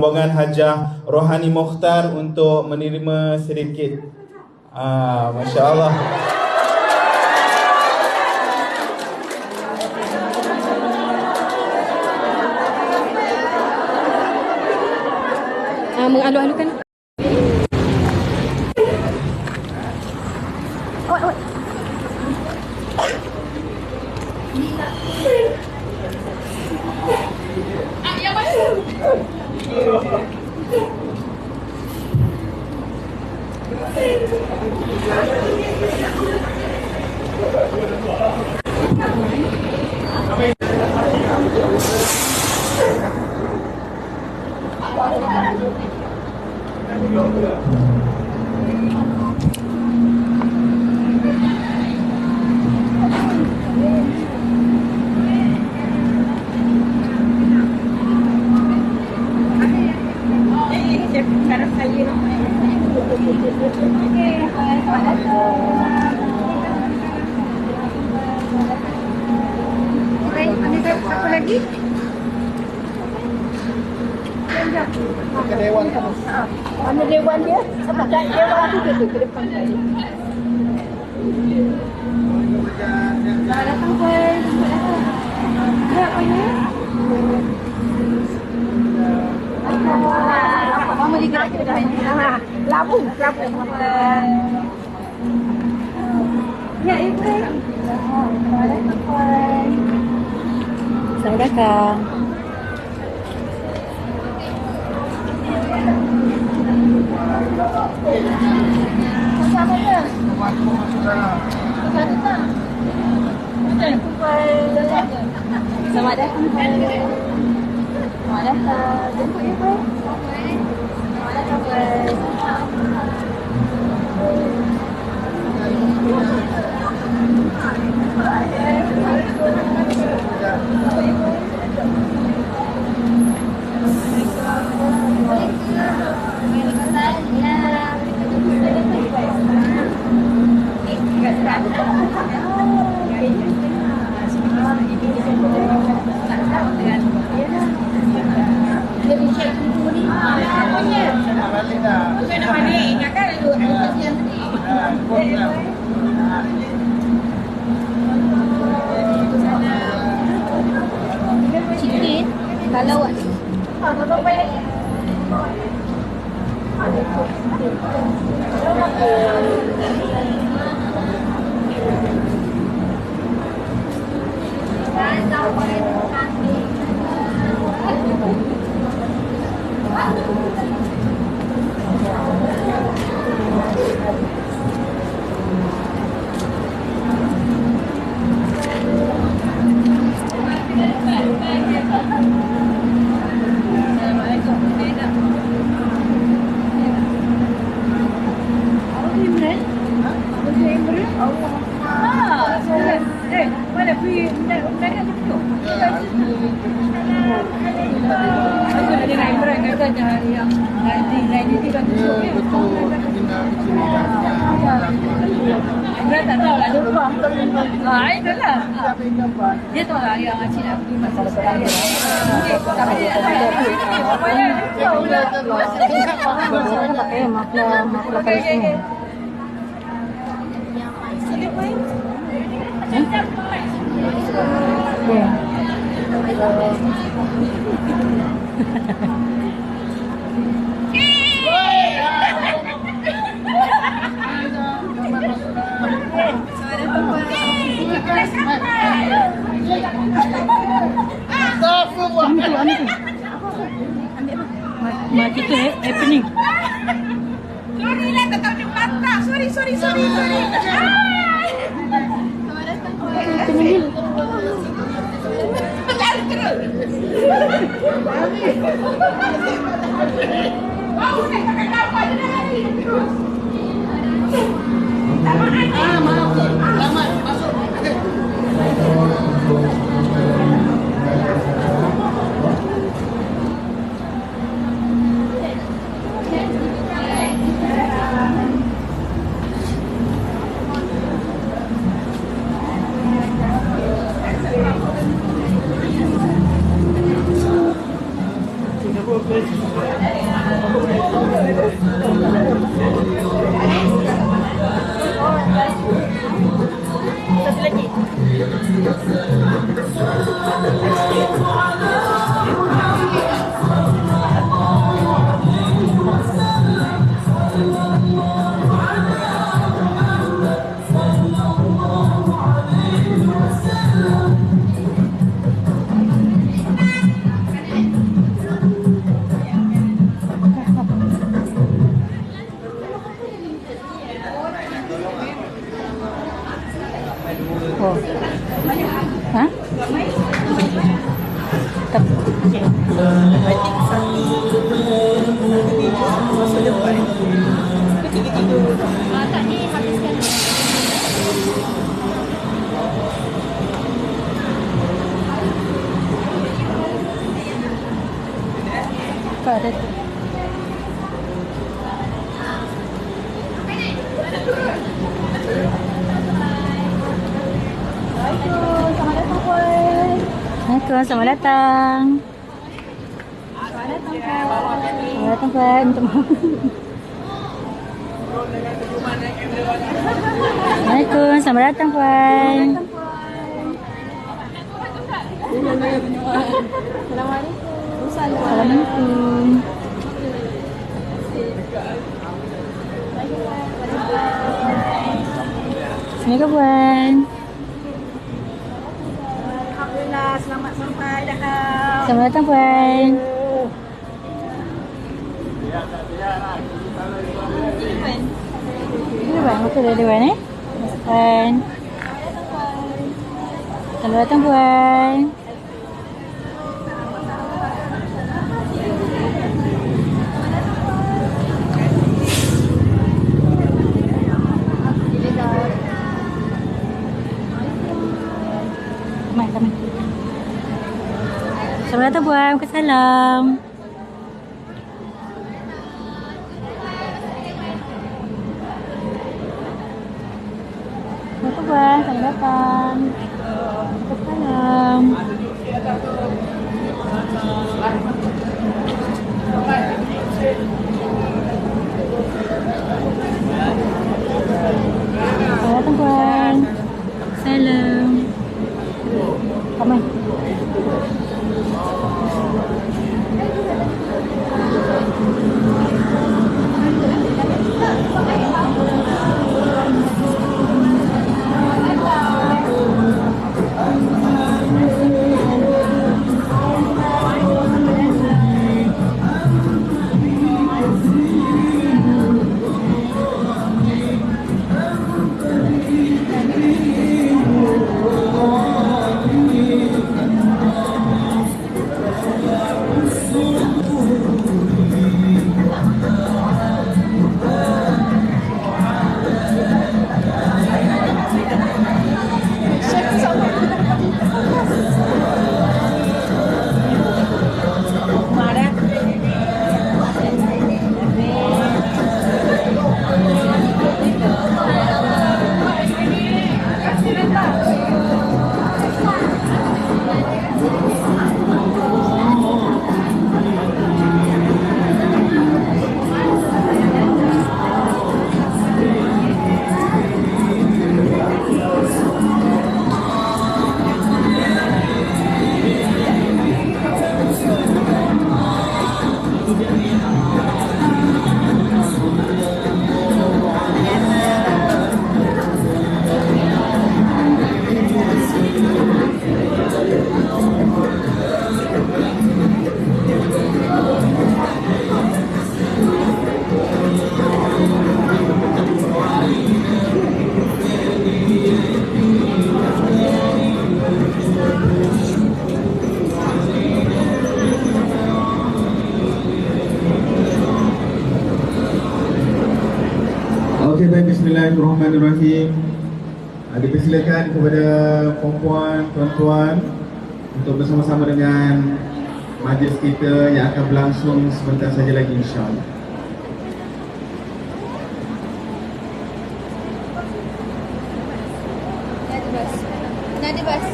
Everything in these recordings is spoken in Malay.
rombongan Hajah Rohani Mokhtar untuk menerima sedikit. Masya Allah. Mengalu-alukan. Apa lagi? Dewan Mana dewan dia? Apa dewan tu ke depan tadi? Datang pun. Apa ni? Apa mama digerak ke dah ini? Labung. Ya, ibu. Selamat datang. Sama ya? Selamat datang. Selamat datang. Jemput ibu. Selamat datang. Chicken kalau mana pergi mendadak tu? Aku nak dengar Imran kata hari yang nanti tidak tusuk ya. Imran tak tahu lah, lupa. Itulah. Dia tahu lah yang Acik nak pergi masalah sekali. Tapi dia tak tahu. Pakai mafla Palestin. Mak kita happening. Sorry lah, tak tahu dia patah. Sorry. Lari terus. Mau nak pakai kapal dia lari terus. Maaf. Selamat masuk. Terima kasih. Satu lagi. Oh. Hah? Tak ni habiskan. Kau ada. Assalamualaikum, selamat datang. Selamat datang, Puan. Minta maaf. Assalamualaikum, selamat datang, Puan. Assalamualaikum. Assalamualaikum, Puan. Alhamdulillah, selamat sampai dah. Selamat datang, Puan. Ini Puan, betul dari Puan Puan. Selamat datang, Puan. Teman-teman. Selamat datang, Puan. Waalaikumsalam. Selamat datang, Puan. Selamat datang. Waalaikumsalam. Selamat datang, Puan. Salam. Kamai. Okey, baik, bismillahirrahmanirrahim. Dipersilakan kepada puan-puan, tuan-tuan untuk bersama-sama dengan majlis kita yang akan berlangsung sebentar saja lagi, insya-Allah. Ada bas.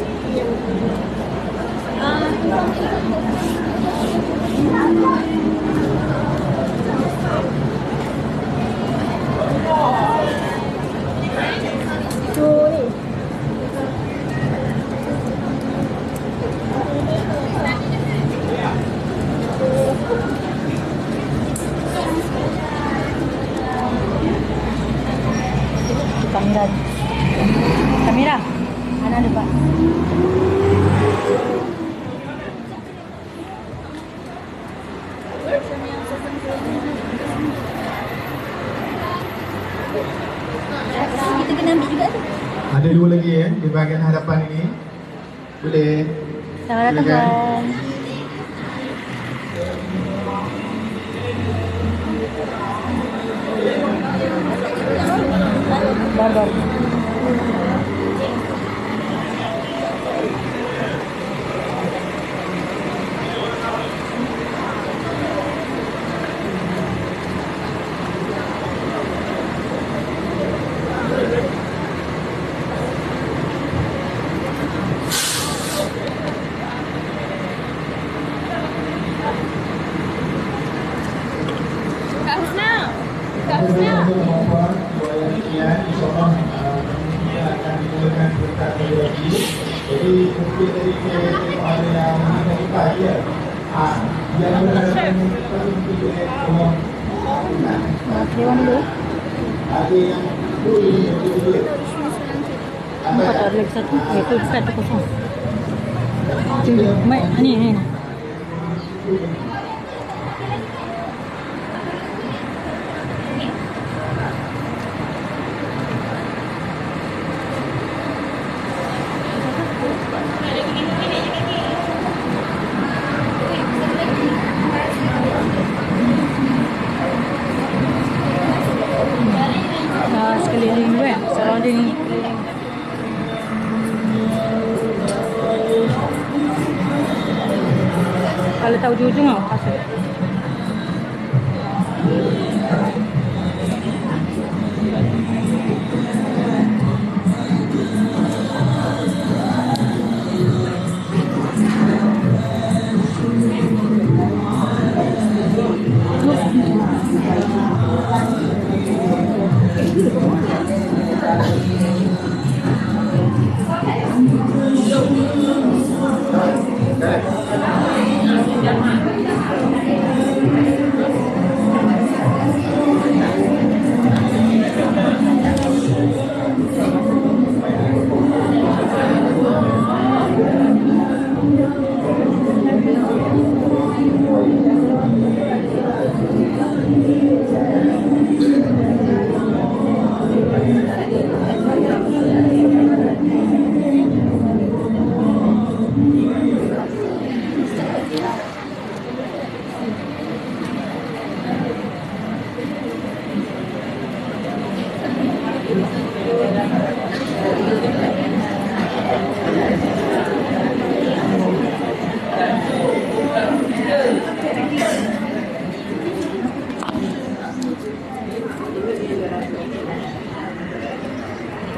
Kita kena ambil juga tu. Ada dua lagi ya di bahagian hadapan ini. Boleh. Selamat datang Silakan. puan. Bar. Kak Husna. Kak Husna. InsyaAllah ini akan digunakan berkat teknologi. Jadi mungkin tadi saya tengok ada yang menggunakan dia. Yang menggunakan Dewan dulu. ada yang boleh dia. Nampak tak ada lagi satu? Itu satu kosong. Ni. Sekeliling tu kan, surrounding ni. Kalau tahu ujung-ujung tau, pasal.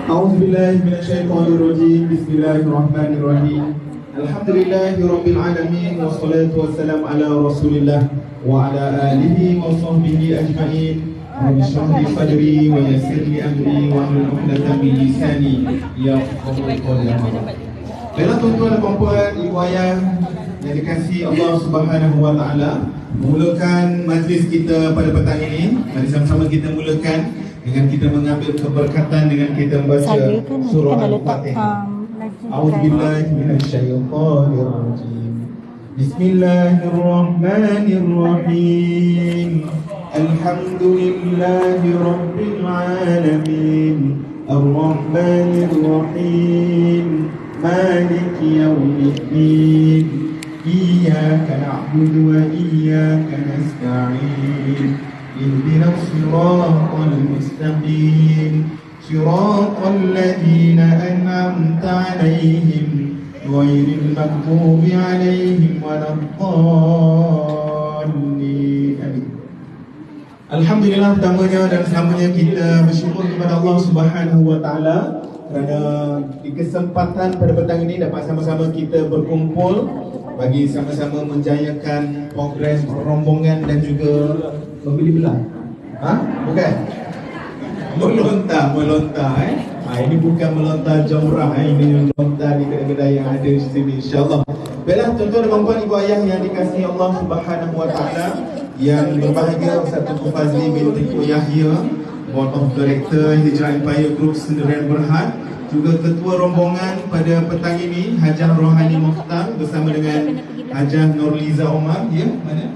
A'udzubillahi minasyaitonirrajim. Bismillahirrahmanirrahim. Alhamdulillahirabbil alamin wassalatu wassalamu ala Rasulillah wa ala alihi wa sahbihi ajma'in. Rabbi shrah li sadri wa yassir li amri wa hlul 'uqdatam min lisani yafqahu qawli. Baiklah tuan-tuan dan puan-puan, ibu ayah yang dikasihi Allah Subhanahu wa taala, memulakan majlis kita pada petang ini. Mari sama-sama kita mulakan dengan kita mengambil keberkatan dengan kita membaca surah Al-Fatihah. A'udzubillahi minasyaitonirrajim. Bismillahirrahmanirrahim. Alhamdulillahi rabbil alamin. Ar-Rahmanir-Rahim. Maliki yaumiddin. Iyyaka na'budu wa iyyaka nasta'in. اهدنا الصراط المستقيم صراط الذين أنعمت عليهم غير المغضوب عليهم ولا الضالين. Alhamdulillah, pertamanya dan selamanya kita bersyukur kepada Allah Subhanahu wa taala kerana di kesempatan pada petang ini dapat sama-sama kita berkumpul bagi sama-sama menjayakan progres rombongan dan juga membeli belah. Bukan? Melontar ini bukan melontar jumrah, ini melontar di kedai-kedai yang ada di sini, insya-Allah. Baiklah tuan-tuan dan puan-puan, ibu ayah yang dikasihi Allah Subhanahu wa taala, yang berbahagia Ustaz Tunku Fazli binti Tunku Yahya, Board of Director Hijrah Empire Group Sendirian Berhad, juga ketua rombongan pada petang ini Hajah Rohani Mokhtar bersama dengan Hajah Nurliza Omar. Ya, mana?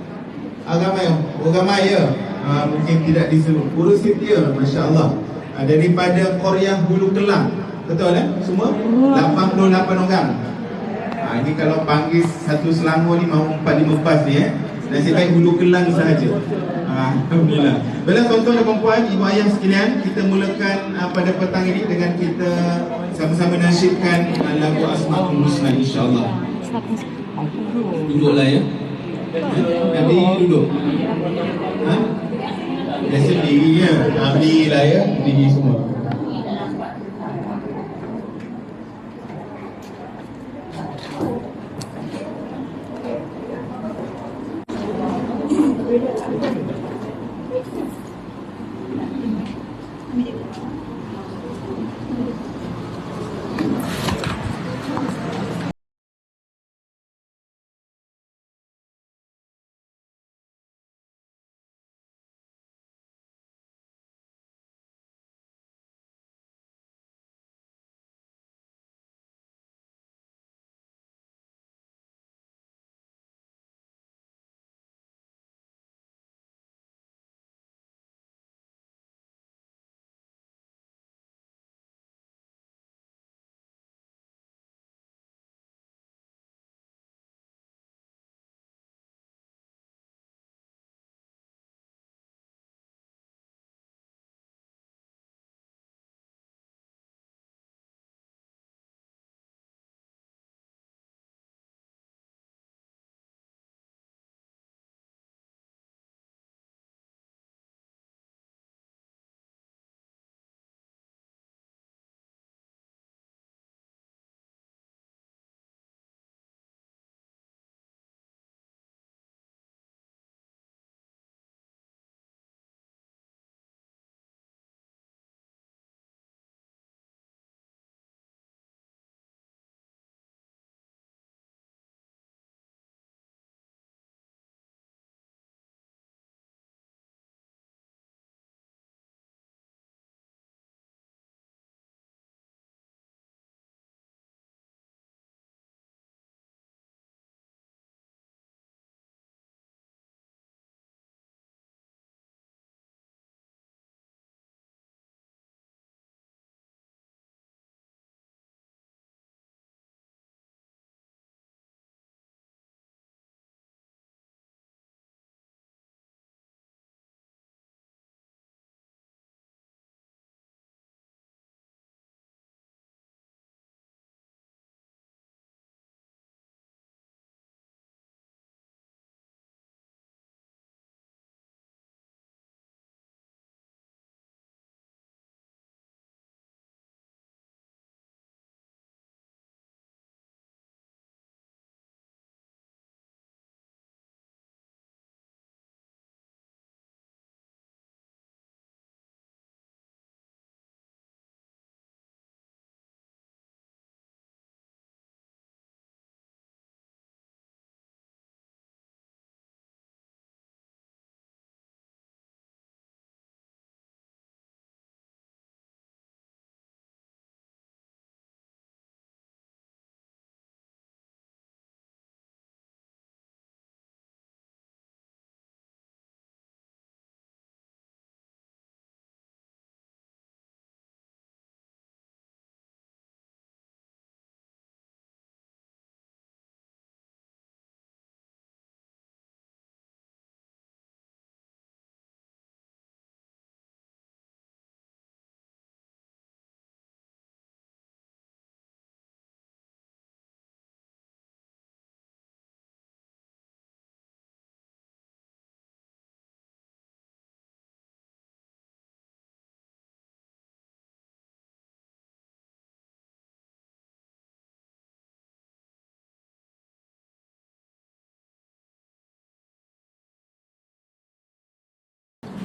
Ramai ya. Mungkin tidak disebut. Urus dia, Masya Allah. Daripada Korea Hulu Kelang. Betul semua? 88 orang. Ini kalau panggil satu Selangor ni mahu 4-5 bas ni nasib baik Hulu Kelang sahaja. Alhamdulillah. Baiklah tuan-tuan dan puan-puan, ibu ayah sekalian, kita mulakan pada petang ini dengan kita sama-sama nasyidkan lagu Asmaul Husna insya-Allah. Duduklah ya. Nabi duduk. Dah sendiri ya. Alhamdulillah ya, berdiri semua.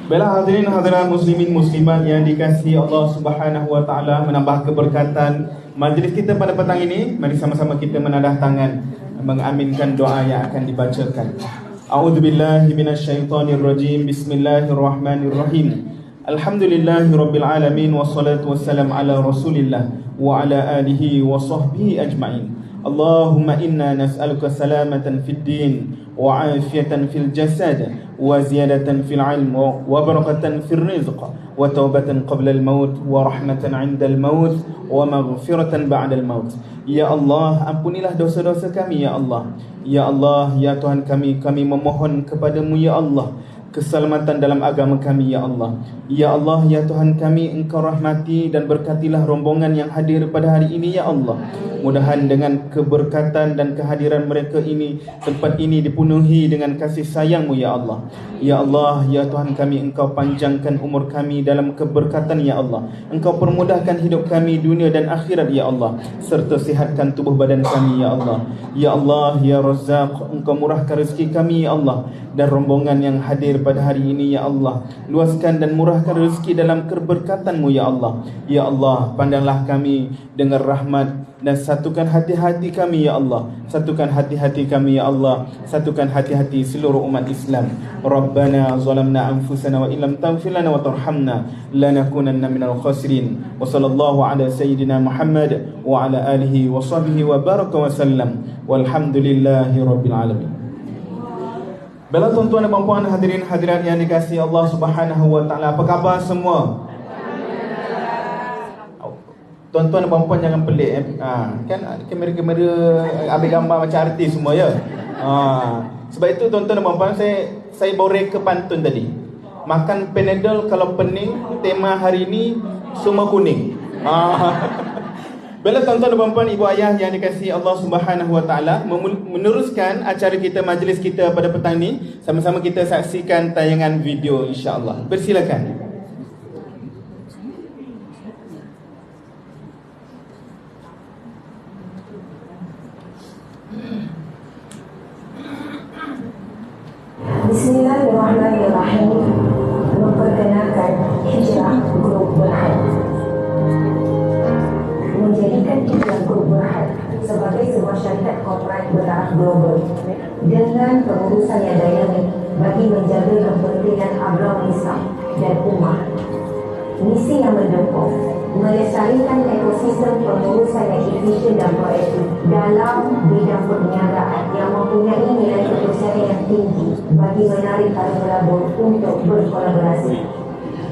Baiklah hadirin hadirat muslimin muslimat yang dikasihi Allah Subhanahu wa taala, menambah keberkatan majlis kita pada petang ini. Mari sama-sama kita menadah tangan mengaminkan doa yang akan dibacakan. A'udzubillahi minasyaitonirrajim. Bismillahirrahmanirrahim. Alhamdulillahirabbil alamin wassalatu wassalamu ala Rasulillah wa ala alihi wa sahbihi ajma'in. اللهم إنا نسألك سلامة في الدين وعافية في الجسد وزيادة في العلم وبركة في الرزق وتوبة قبل الموت ورحمة عند الموت ومغفرة بعد الموت. Ya Allah, ampunilah dosa-dosa kami ya Allah. Ya Allah, ya Tuhan kami memohon kepadamu ya Allah keselamatan dalam agama kami ya Allah. Ya Allah, ya Tuhan kami, Engkau rahmati dan berkatilah rombongan yang hadir pada hari ini ya Allah. Mudahan dengan keberkatan dan kehadiran mereka ini, tempat ini dipenuhi dengan kasih sayang-Mu ya Allah. Ya Allah, ya Tuhan kami, Engkau panjangkan umur kami dalam keberkatan ya Allah. Engkau permudahkan hidup kami dunia dan akhirat ya Allah, serta sihatkan tubuh badan kami ya Allah. Ya Allah, ya Razzaq, Engkau murahkan rezeki kami ya Allah, dan rombongan yang hadir pada hari ini ya Allah, luaskan dan murahkan rezeki dalam keberkatan-Mu ya Allah. Ya Allah, pandanglah kami dengan rahmat dan satukan hati-hati kami ya Allah. Satukan hati-hati kami ya Allah. Satukan hati-hati seluruh umat Islam. Rabbana zalamna anfusana wa illam taghfir lana wa tarhamna lanakunanna minal khasirin. Wa sallallahu ala sayyidina Muhammad wa ala alihi wa sahbihi wa baraka wa sallam. Walhamdulillahi rabbil alamin. Baiklah tuan-tuan dan puan-puan, hadirin hadirat yang dikasihi Allah Subhanahu wa taala, apa khabar semua? Tuan-tuan dan puan-puan jangan pelik kan kamera-kamera ambil gambar macam artis semua ya. Sebab itu tuan-tuan dan puan-puan, saya bawa reka pantun tadi. Makan Panadol kalau pening, tema hari ini semua kuning. Baiklah tuan-tuan dan puan-puan, ibu ayah yang dikasihi Allah Subhanahu wa taala, meneruskan acara kita, majlis kita pada petang ini. Sama-sama kita saksikan tayangan video insya-Allah. Bersilakan. Bismillahirrahmanirrahim. Memperkenalkan hijrah grup Berhad. Menjadikan hijrah grup Berhad sebagai sebuah syarikat korporat bertaraf global dengan pengurusan yang dinamik bagi menjaga kepentingan agama Islam dan ummah. Misi yang mendukung melestarikan ekosistem pengurusan yang efisien dan proaktif dalam bidang perniagaan yang mempunyai nilai kepercayaan yang tinggi bagi menarik para pelabur untuk berkolaborasi.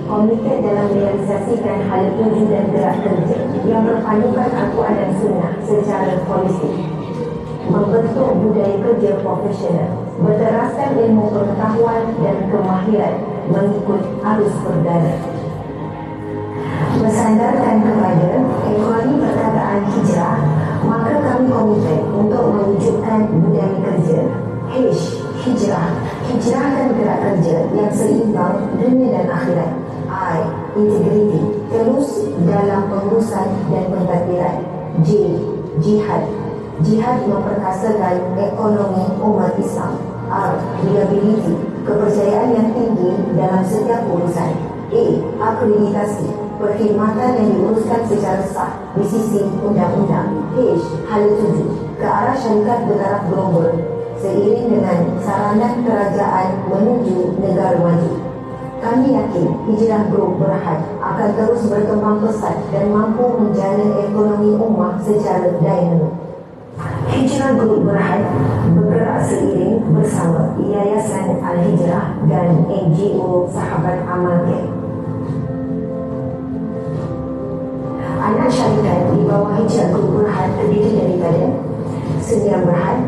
Komited dalam merealisasikan hal tuju dan gerak kerja yang berpadukan Al-Quran dan Sunnah secara holistik. Membentuk budaya kerja profesional, berteraskan ilmu pengetahuan dan kemahiran mengikut arus perdana. Bersandarkan kepada ekonomi perkataan hijrah, maka kami komited untuk mewujudkan budaya kerja hijrah. Hijrahkan gerak kerja yang seimbang dunia dan akhirat. Integriti, terus dalam pengurusan dan pentadbiran. Jihad memperkasakan ekonomi umat Islam. Reliability, kepercayaan yang tinggi dalam setiap urusan. Akreditasi, perkhidmatan yang diuruskan secara sah di sisi undang-undang. Hal tuju, ke arah syarikat bertaraf global seiring dengan saranan kerajaan menuju negara maju. Kami yakin hijrah grup Berhad akan terus berkembang pesat dan mampu menjalin ekonomi ummah secara dinamis. Hijrah grup Berhad bergerak seiring bersama Yayasan Al-Hijrah dan NGO Sahabat Amal Camp. Anak syarikat di bawah hijrah grup Berhad terdiri daripada Senior Berhad,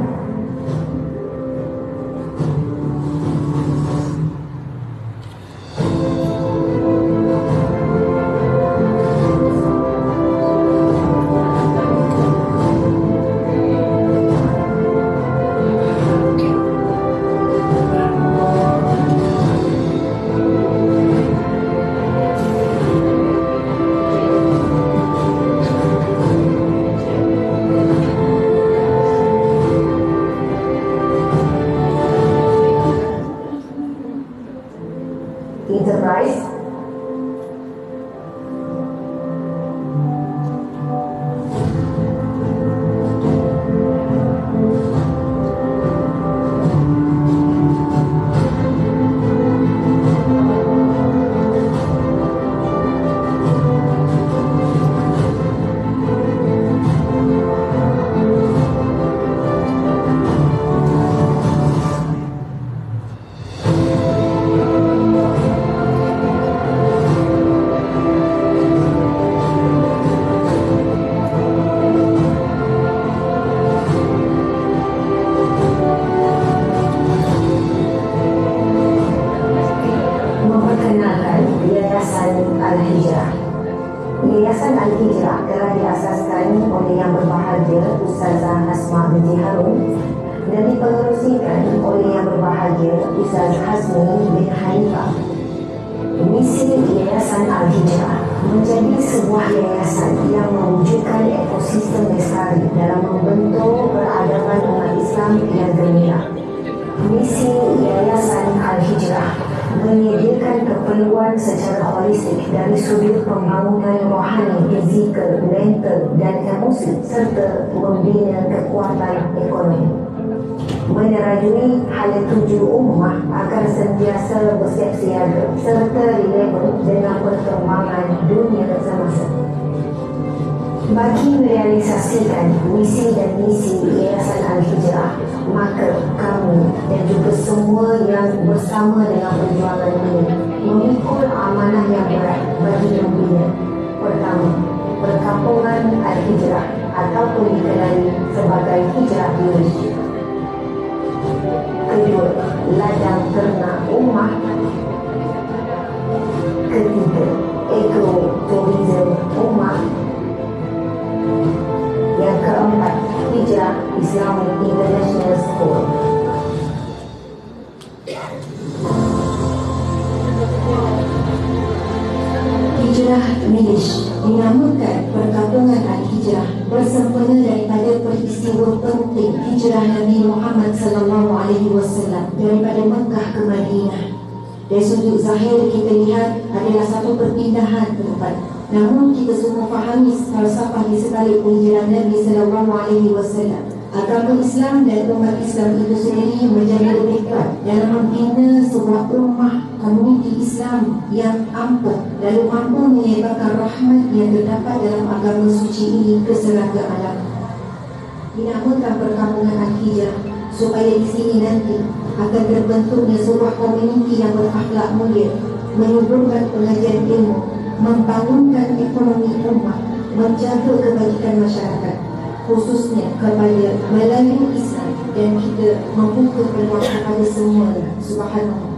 Enterprise, Yayasan Al-Hijrah. Yayasan Al-Hijrah telah diasaskan oleh Yang Berbahagia Ustazah Asma binti Harun dan dipengerusikan oleh Yang Berbahagia Ustaz Hasmi bin Hanifah. Misi Yayasan Al-Hijrah menjadi sebuah yayasan yang mewujudkan ekosistem lestari dalam membentuk peradaban umat Islam yang gemilang. Misi Yayasan Al-Hijrah menyediakan keperluan secara holistik dari sudut pembangunan rohani, fizikal, mental dan emosi serta membina kekuatan ekonomi. Menerajui hala tuju ummah agar sentiasa bersiap siaga serta relevan dengan perkembangan dunia semasa. Bagi merealisasikan misi dan misi Yayasan Al-Hijrah, maka kami dan juga semua yang bersama dengan perjuangan ini memikul amanah yang berat bagi membina. Pertama, Perkampungan Al-Hijrah ataupun dikenali sebagai Hijrah Diri. Kedua, Ladang Ternak Ummah. Ketiga, Ekoturism Ummah. Yang keempat, Hijrah Islamic International School. Hijrah Milish dinamakan Perkampungan Al-Hijrah bersempena daripada peristiwa penting hijrah Nabi Muhammad SAW daripada Mekah ke Madinah. Dari sudut zahir kita lihat adalah satu perpindahan tempat. Namun kita semua fahami falsafah di sebalik penghijrahan Nabi SAW. Agama Islam dan umat Islam itu sendiri menjadi lebih kuat dalam membina sebuah ummah komuniti Islam yang ampuh lalu mampu menyebarkan rahmat yang terdapat dalam agama suci ini ke serata alam. Dinamakan Perkampungan Al-Hijrah supaya di sini nanti akan terbentuknya sebuah komuniti yang berakhlak mulia, menyuburkan pengajian ilmu, membangunkan ekonomi ummah, menjaga kebajikan masyarakat, khususnya kepada Melayu Islam, dan kita membuka peluang kepada semua. Subhanallah.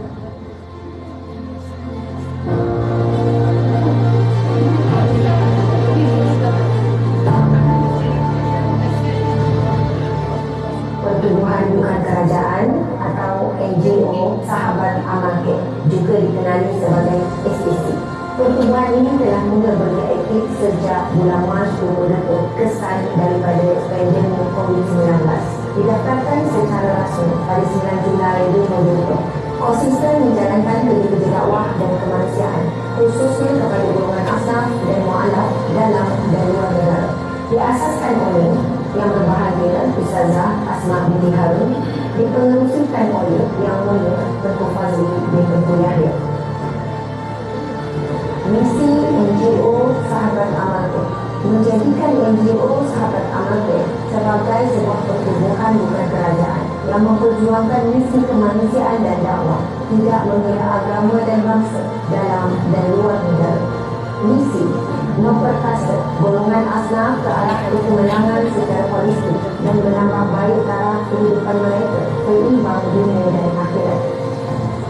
Pertubuhan bukan kerajaan atau NGO Sahabat Amal juga dikenali sebagai SAC. Pertubuhan ini telah mula bergerak sejak bulan Mac 2020 kesan daripada pandemik COVID-19. Didaftarkan secara rasmi pada 9 Julai 2020. Konsisten menjalankan kerja dakwah dan kemanusiaan, khususnya kepada golongan asnaf dan mu'alaf dalam dan luar negara. Diasaskan oleh Yang Berbahagia Ustazah Asma binti Harun, dipengerusikan oleh Yang Mulia Tengku Fazli bin Tengku Yahya. Misi NGO Sahabat Amal menjadikan NGO Sahabat Amal sebagai sebuah pertubuhan bukan kerajaan yang memperjuangkan misi kemanusiaan dan dakwah, tidak mengira agama dan bangsa dalam dan luar negara. Misi memperkasa golongan asnaf ke arah kemenangan secara holistik dan menambah baik taraf kehidupan mereka seimbang dunia dan akhirat.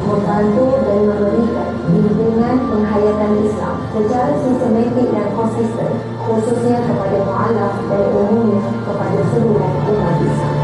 Membantu dan memberikan bimbingan penghayatan Islam secara sistematik dan konsisten, khususnya kepada mu'alaf dan umumnya kepada seluruh umat Islam.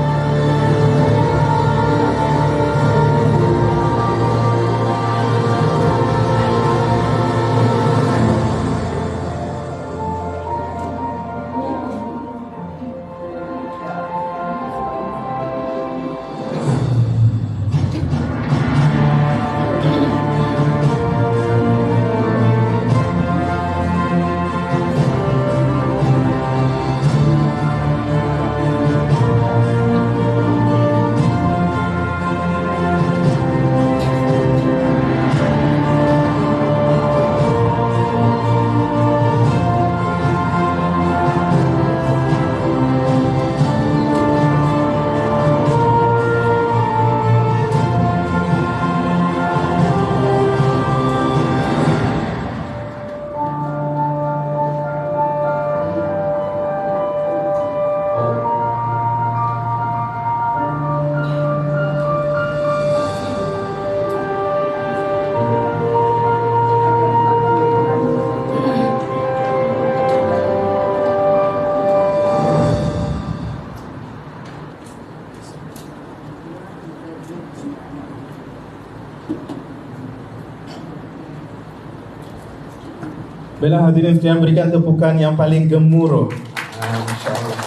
Baiklah hadirin sekalian, berikan tepukan yang paling gemuruh. InsyaAllah.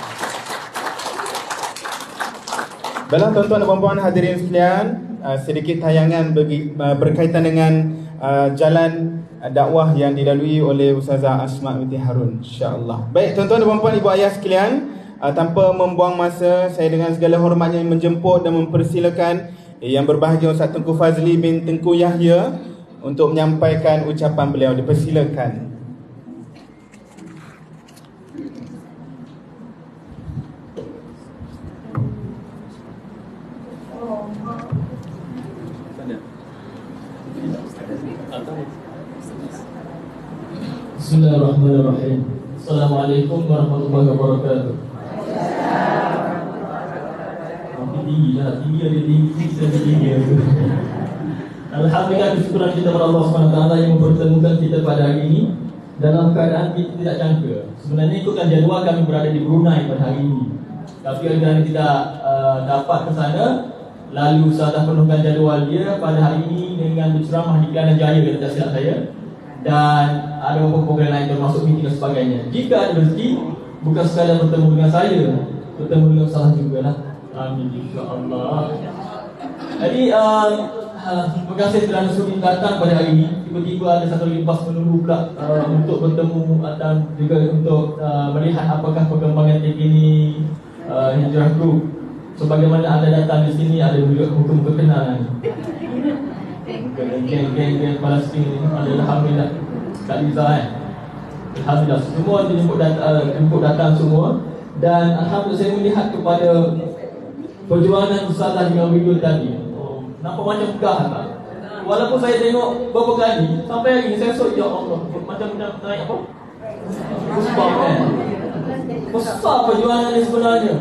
Baiklah tuan-tuan dan puan-puan hadirin sekalian, sedikit tayangan berkaitan dengan jalan dakwah yang dilalui oleh Ustazah Asma binti Harun, insya-Allah. Baik tuan-tuan dan puan-puan, ibu ayah sekalian, tanpa membuang masa, saya dengan segala hormatnya menjemput dan mempersilakan yang berbahagia Ustaz Tengku Fazli bin Tengku Yahya untuk menyampaikan ucapan beliau. Dipersilakan. Bismillahirrahmanirrahim. Assalamualaikum warahmatullahi wabarakatuh. Tinggi ada tinggi. Alhamdulillah, syukuran kita kepada Allah SWT yang mempertemukan kita pada hari ini dalam keadaan kita tidak jangka. Sebenarnya ikutkan jadual kami berada di Brunei pada hari ini, tapi kerana tidak dapat ke sana, lalu Ustazah penuhkan jadual dia pada hari ini dengan berceramah di Kelana Jaya, kata tak silap saya, dan ada beberapa program lain termasuk meeting dan sebagainya. Jika ada rezeki, bukan sekadar bertemu dengan saya, bertemu dengan Ustazah juga lah. Amin, insyaAllah. Jadi terima kasih kerana sudi datang pada hari ini. Tiba-tiba ada satu lepas menunggu pula untuk bertemu dan juga untuk melihat apakah perkembangan terkini Hijrah Group. Sebagaimana anda datang di sini, ada juga hukum perkenalan. Geng-geng Palestin ini ada, alhamdulillah. Tak bisa alhamdulillah, semua dijemput datang semua. Dan alhamdulillah saya melihat kepada perjuangan Ustazah dengan video tadi. Nampak macam megah tak? Walaupun saya tengok beberapa kali, sampai hari ini saya rasa, ya Allah, macam naik apa? Besar kan? Besar perjuangan ni sebenarnya.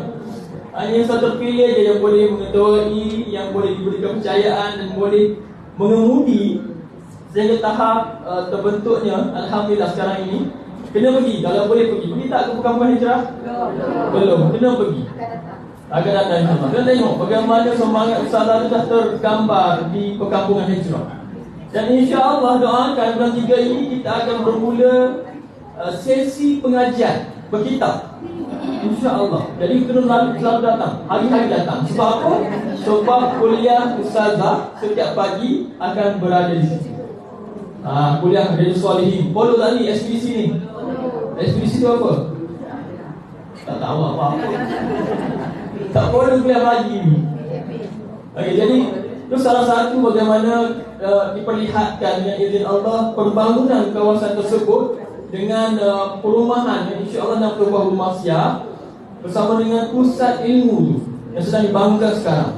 Hanya satu terpilih je yang boleh mengetuai, yang boleh diberikan kepercayaan dan boleh mengemudi sehingga tahap terbentuknya. Alhamdulillah sekarang ini kena pergi, kalau boleh pergi. Pergi tak ke perkampungan hijrah? Belum, kena pergi. Agar datang insyaAllah. Kita tengok bagaimana semangat Ustazah itu dah tergambar di perkampungan hijrah. Dan insyaAllah doakan bulan 3 ini kita akan bermula sesi pengajian berkitab, insyaAllah. Jadi kena selalu datang, hari-hari datang. Sebab apa? Sebab kuliah Ustazah setiap pagi akan berada di situ. Kuliah dari Solihin. Follow tak ni ekspedisi ni? Ekspedisi tu apa? Tak tahu apa-apa. Tak boleh kuliah pagi ni. Okay, jadi itu salah satu bagaimana diperlihatkan dengan izin Allah pembangunan kawasan tersebut dengan perumahan yang insya-Allah nak berubah rumah siap bersama dengan pusat ilmu tu yang sedang dibangunkan sekarang.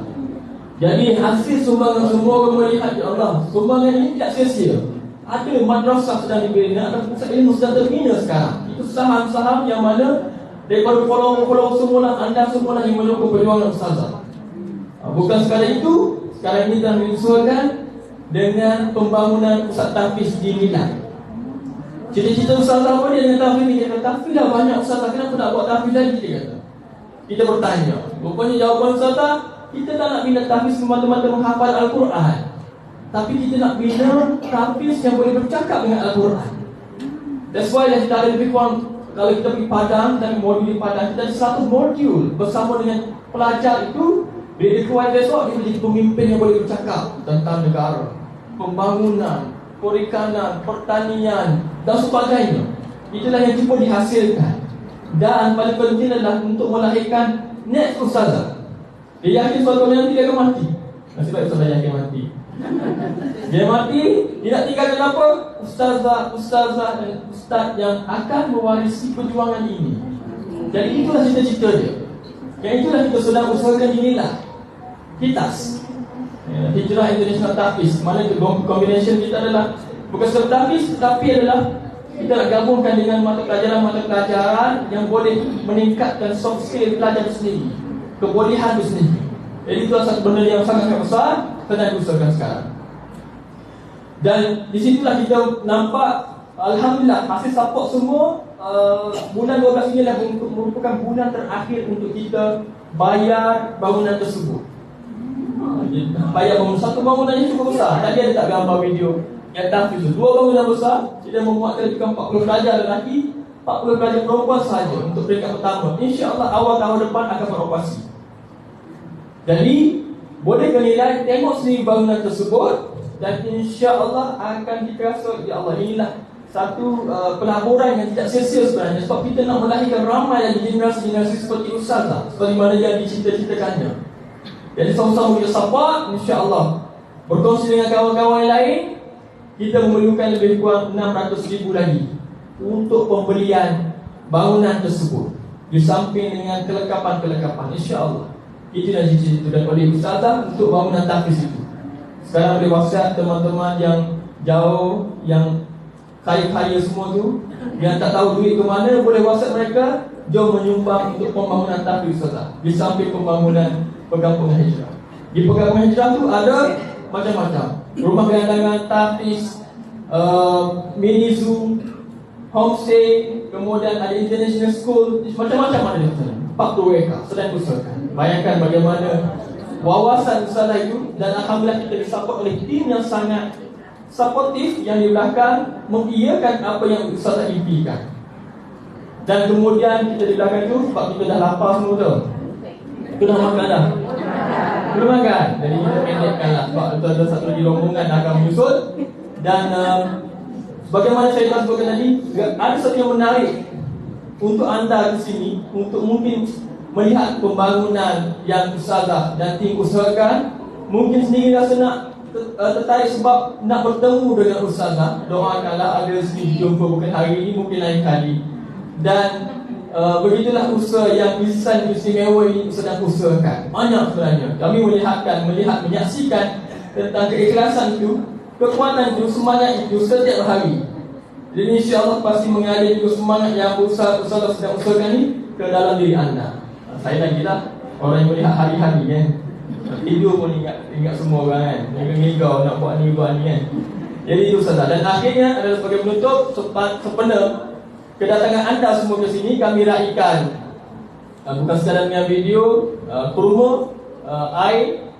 Jadi hasil sumbangan semua orang melihat, ya Allah, sumbangan ini tidak sia-sia. Ada madrasah sedang dibina, ada pusat ilmu sedang terbina sekarang. Itu saham-saham yang mana daripada follow semula, anda semula yang menyokong perjuangan Ustazah. Bukan sekadar itu, sekarang ini telah diusulkan dengan pembangunan pusat tahfiz di Milan. Cita-cita Ustazah apa dia dengan tahfiz ni? Dia kata, tahfiz dah banyak Ustazah, kenapa nak buat tahfiz lagi? Dia kata. Kita bertanya, rupanya jawapan Ustazah, kita tak nak bina tahfiz semata-mata menghafal Al-Quran, tapi kita nak bina tahfiz yang boleh bercakap dengan Al-Quran. That's why kita ada lebih kurang. Kalau kita pergi Padang dan modul di Padang, kita ada 100 modul bersama dengan pelajar itu. Bila dia keluar besok, dia menjadi pemimpin yang boleh bercakap tentang negara, pembangunan, perikanan, pertanian dan sebagainya. Itulah yang cuba dihasilkan. Dan paling penting adalah untuk melahirkan next Ustazah. Dia yakin suatu nanti dia akan mati. Nasib baik Ustazah yakin mati. Dia mati, dia nak tinggalkan apa? Ustazah dan ustaz yang akan mewarisi perjuangan ini. Jadi itulah cita-cita dia. Yang itulah kita sedang usahakan inilah HITAS, Hijrah International Tahfiz. Mana itu combination kita adalah bukan sekadar tahfiz, tapi adalah kita nak gabungkan dengan mata pelajaran yang boleh meningkatkan soft skill pelajar itu sendiri, kebolehan itu sendiri. Jadi itu satu benda yang sangat besar sedang diusahakan sekarang. Dan disitulah kita nampak, alhamdulillah, hasil support semua. Bulan 12 ini adalah merupakan bulan terakhir untuk kita bayar bangunan tersebut. Bayar bangunan, satu bangunan yang cukup besar. Tadi ada tak gambar video yang tahfiz. 2 bangunan besar, kita memuatkan juga 40 pelajar lelaki, 40 pelajar perempuan sahaja untuk peringkat pertama. InsyaAllah awal tahun depan akan beroperasi. Jadi boleh nilai tengok sendiri bangunan tersebut, dan insya-Allah akan dikasih, ya Allah, inilah satu pelaburan yang tidak sia-sia sebenarnya, sebab kita nak melahirkan ramai lagi generasi-generasi seperti Ustazah, seperti mana yang dicita-citakannya. Jadi sama-sama kita support, insya-Allah berkongsi dengan kawan-kawan yang lain. Kita memerlukan lebih kurang 600,000 lagi untuk pembelian bangunan tersebut, di samping dengan kelengkapan-kelengkapan, insya-Allah. Itu dah cita-cita dan oleh Ustazah untuk bangunan tahfiz itu. Sekarang boleh wasiat teman-teman yang jauh, yang kaya-kaya semua tu, yang tak tahu duit ke mana, boleh wasiat mereka, jom menyumbang untuk pembangunan tahfiz Ustazah, di samping pembangunan perkampungan hijrah. Di perkampungan hijrah tu ada macam-macam, rumah gelandangan, tahfiz, mini zoo, homestay, kemudian ada international school, macam-macam ada di sana. 40 ekar sedang usahakan. Bayangkan bagaimana wawasan Ustazah itu, dan alhamdulillah kita disupport oleh tim yang sangat supportif yang di belakang mengiyakan apa yang Ustazah impikan. Dan kemudian kita di belakang itu, sebab kita dah lapar semua tu, kita dah makan dah? Belum makan? Jadi kita pendekkan lah, sebab itu ada satu lagi rombongan akan menyusul. Dan sebagaimana saya telah sebutkan tadi, ada satu yang menarik untuk anda di sini, untuk mungkin melihat pembangunan yang Ustazah dan tim usahakan. Mungkin sendiri rasa nak tertarik sebab nak bertemu dengan Ustazah. Doakanlah ada sedikit jumpa, bukan hari ini, mungkin lain kali. Dan begitulah usaha yang lisan istimewa ini sedang usahakan. Banyak sebenarnya kami menyaksikan tentang keikhlasan itu, kekuatan itu, semangat itu setiap hari. Jadi insya-Allah pasti mengalir juga semangat yang Ustazah sedang usahakan ini ke dalam diri anda. Saya lagi lah orang yang melihat hari-hari kan, tidur pun ingat semua orang kan, ngigau nak buat ni kan. Jadi itu Ustazah. Dan akhirnya adalah sebagai penutup, sempena kedatangan anda semua ke sini, kami raikan bukan sekadar dengan video, kurma, air,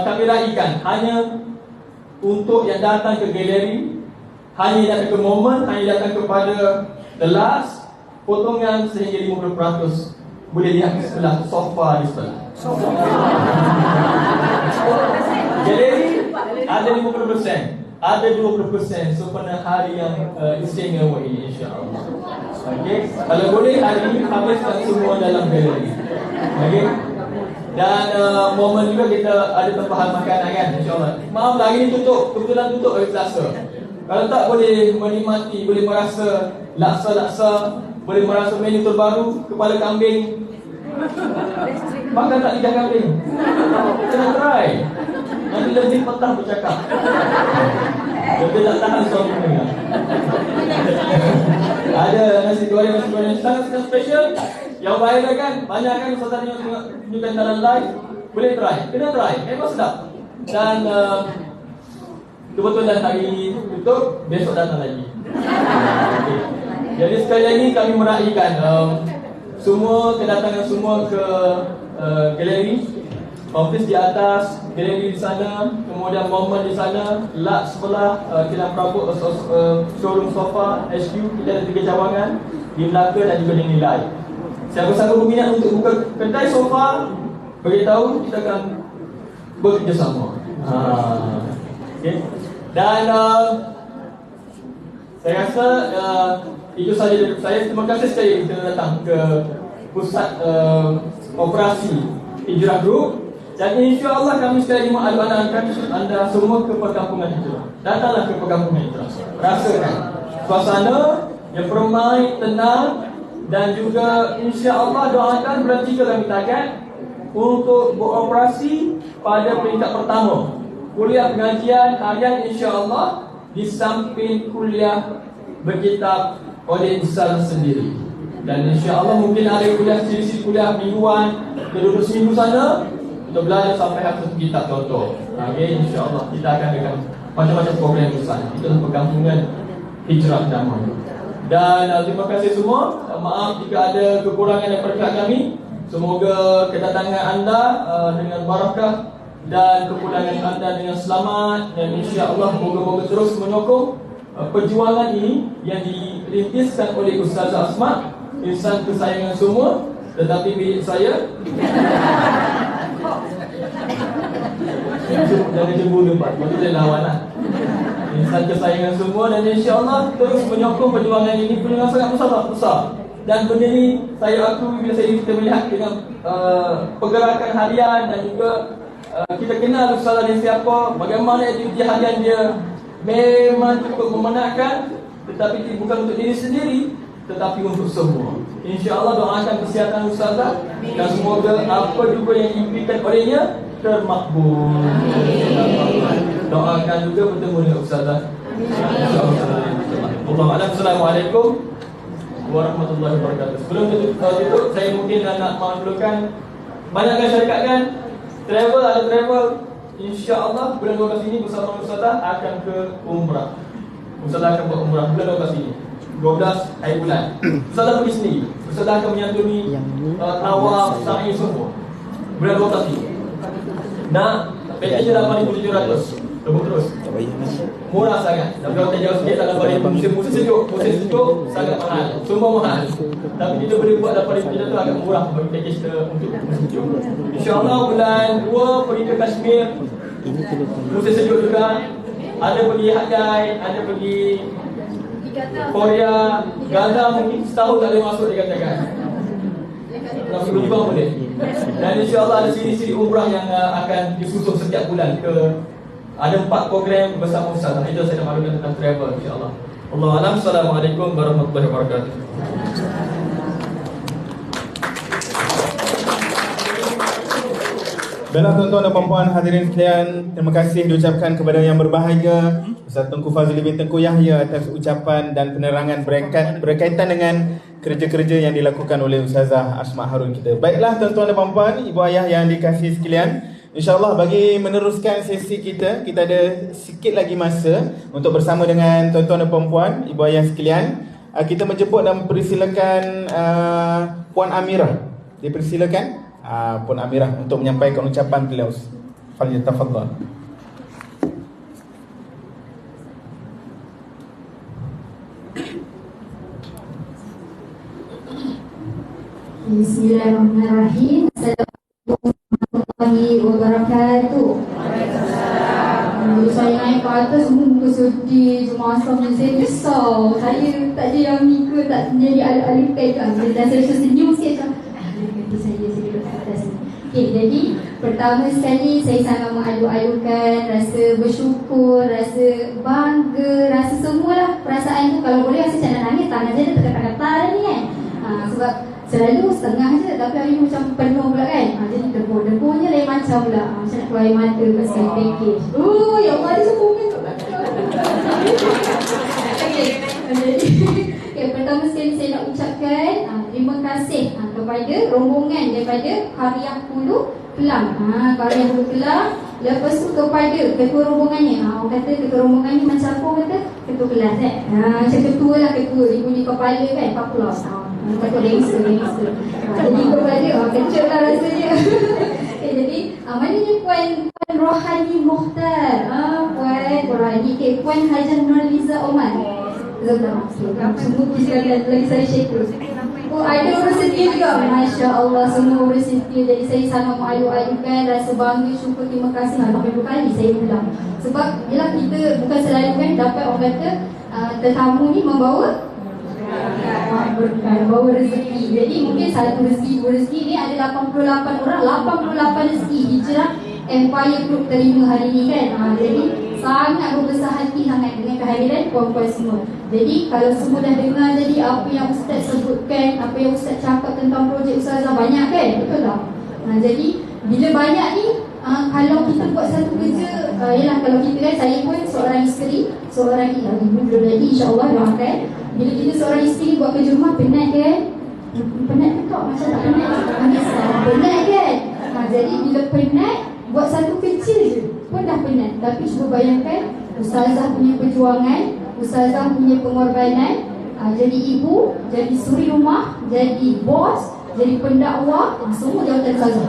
kami raikan hanya untuk yang datang ke galeri, hanya yang datang ke momen, hanya datang kepada the last, potongan sehingga 50%. Boleh lihat di sebelah, sofa di sebelah. Galeri ada 50%, ada 20% sempena hari yang istimewa ini, insya-Allah. Okey, kalau boleh hari ini habiskan semua dalam galeri. Okey. Dan momen juga kita ada tempahan makanan kan, insya-Allah. Maaf hari ini tutup, kebetulan tutup hari Selasa. Kalau tak boleh menikmati, boleh merasa laksa-laksa, boleh merasa menu terbaru, kepala kambing. Makan tak lidah kambing? Kena try. Nanti lebih petang bercakap. Dia tak tahan suami dengar. Ada nasi goreng sangat special yang viral kan, banyak kan Ustazah tunjukkan dalam live. Boleh try, kena try, memang sedap. Dan kebetulan hari ini tutup, besok datang lagi. Okay. Jadi sekali lagi kami meraihkan semua kedatangan semua ke galeri. Office di atas, galeri di sana, kemudian momen di sana, lak sebelah, Kilang Prabot, showroom sofa, HQ, kita ada 3 cawangan di Melaka dan juga di Nilai. Siapa-siapa berminat untuk buka kedai sofa, beritahu, kita akan bekerjasama. Okay. Dan saya rasa itu saja dari saya. Terima kasih sekali kita datang ke pusat operasi Hijrah Group. Dan insya-Allah kami sekali lagi mengalu-alukan anda semua ke perkampungan Hijrah. Datanglah ke perkampungan Hijrah. Rasakan suasana yang permai, tenang, dan juga insya-Allah doakan bulan 3 kami target untuk beroperasi pada peringkat pertama. Kuliah pengajian harian insya-Allah di samping kuliah berkitab oleh Ustaz sendiri. Dan insya-Allah mungkin ada kuliah siri-siri kuliah mingguan, duduk seminggu sana untuk belajar sampai hafaz kitab contoh. Okey, insya-Allah kita akan dengan macam-macam program besar. Itu perkampungan Hijrah namanya. Dan terima kasih semua. Maaf jika ada kekurangan daripada pihak kami. Semoga kedatangan anda dengan barakah dan kepulangan anda dengan selamat, dan insya-Allah moga-moga terus menyokong perjuangan ini yang dirintiskan oleh Ustazah Asma, insan kesayangan semua, tetapi milik saya. Jangan cemburu Pak, boleh lawan lah. Insan kesayangan semua, dan insya-Allah terus menyokong perjuangan ini dengan sangat besar. Dan benda ni saya akui bila kita melihat dengan pergerakan harian dan juga kita kenal Ustazah ni siapa, bagaimana aktiviti harian dia memang cukup memenatkan, tetapi bukan untuk diri sendiri tetapi untuk semua. InsyaAllah doakan kesihatan Ustazah dan semoga apa juga yang diimpikan olehnya termakbul. Doakan juga bertemu dengan Ustazah. Assalamualaikum warahmatullahi wabarakatuh. Sebelum tutup, saya mungkin nak maklumkan banyakkan syarikatkan travel, ada travel. InsyaAllah bulan 12 ini bersama Ustazah akan ke umrah. Ustazah akan buat umrah bulan 12 ini, 12 hari bulan. Ustazah pergi sendiri. Ustazah akan menyantuni tawaf, sa'i semua bulan 12 ini. Nak package dah 8,700. Tebuk terus. Murah sangat. Tapi kalau kita jauh sikit dalam musim sejuk sangat mahal. Semua mahal. Tapi kita boleh buat 8,700 agak murah bagi package kita untuk musim sejuk. InsyaAllah bulan 2 pergi ke Kashmir. Musim sejuk juga. Ada pergi Hagai, ada pergi Korea, Gaza mungkin setahun tak boleh masuk dikatakan. Nak pergi juga boleh. Dan insyaAllah ada siri-siri umrah yang akan disusun setiap bulan ke. Ada 4 program bersama Ustazah. Itu saya nak maklumkan tentang travel insyaAllah. Wallahu a'lam. Assalamualaikum warahmatullahi wabarakatuh. Baiklah tuan-tuan dan puan-puan hadirin sekalian, terima kasih diucapkan kepada yang berbahagia Ustaz Tengku Fazli bin Tengku Yahya atas ucapan dan penerangan berkaitan dengan kerja-kerja yang dilakukan oleh Ustazah Asma Harun kita. Baiklah tuan-tuan dan puan-puan, ibu ayah yang dikasihi sekalian, InsyaAllah bagi meneruskan sesi kita ada sikit lagi masa untuk bersama dengan tuan-tuan dan puan-puan, ibu ayah sekalian. Kita menjemput dan mempersilakan Puan Amirah. Dipersilakan Puan Amirah untuk menyampaikan ucapan beliau. Falyatafaddal. Bismillahirrahmanirrahim. Assalamualaikum warahmatullahi wabarakatuh. Saya naik ke atas muka sedih, semasa saya risau. Saya tak ada yang ni tak jadi alih-alih pegang. Dan saya senyum sikit macam ganti saya duduk kat atas ni. Okay, jadi pertama sekali saya sangat mengadu-adukan rasa bersyukur, rasa bangga, rasa semualah perasaan tu. Kalau boleh rasa macam nak nangis, tangan saya dah terkata-kata ni kan. Sebab selalu setengah je, tapi hari ni macam penuh pula kan. Jadi debu-debunya lain macam pula. Macam nak keluar air mata kat sekali package. Ya Allah, dia semua mungkin tak belakang. Okay, pertama sekali saya nak ucapkan terima kasih kepada rombongan daripada Karya Hulu Kelang. Karya Hulu Kelang. Lepas tu kepada ketua rombongannya. Orang kata ketua rombongannya macam apa kata? Ketua kelas macam ketua lah, ketua. Dia punya kepala kan, Pak Ketua gangster. Jadi kepada kecil lah rasanya. Jadi maknanya Puan Rohani Mukhtar, Puan Rohani, Puan Hajar Nurliza Omar. Semua sekalian lagi saya share terus. Ada orang setia juga. Masya Allah, semua orang setia. Jadi saya sangat mengadu-adukan rasa bangga, syukur, terima kasih. Sampai 2 kali saya ulang. Sebab yelah kita bukan selalu kan dapat orang kata tetamu ni membawa bawa rezeki. Jadi mungkin satu rezeki, 2 rezeki ni ada 88 orang, 88 rezeki Hijrah Empire Group terima hari ni kan. Jadi sangat berbesar hati sangat dengan kehadiran puan-puan semua. Jadi kalau semua dah dengar jadi apa yang Ustaz sebutkan, apa yang Ustaz cakap tentang projek Ustazah banyak kan, betul tak? Jadi bila banyak ni, kalau kita buat satu kerja, yalah kalau kita kan, saya pun seorang isteri, seorang ibu belum lagi insyaAllah doakan. Bila kita seorang isteri buat kerja rumah, penat kan? Penat ke tak? Macam tak penat? Penat kan? Jadi bila penat, buat satu kecil je pun dah penat. Tapi cuba bayangkan Ustazah punya perjuangan, Ustazah punya pengorbanan. Jadi ibu, jadi suri rumah, jadi bos, jadi pendakwah, semua jawatan Ustazah.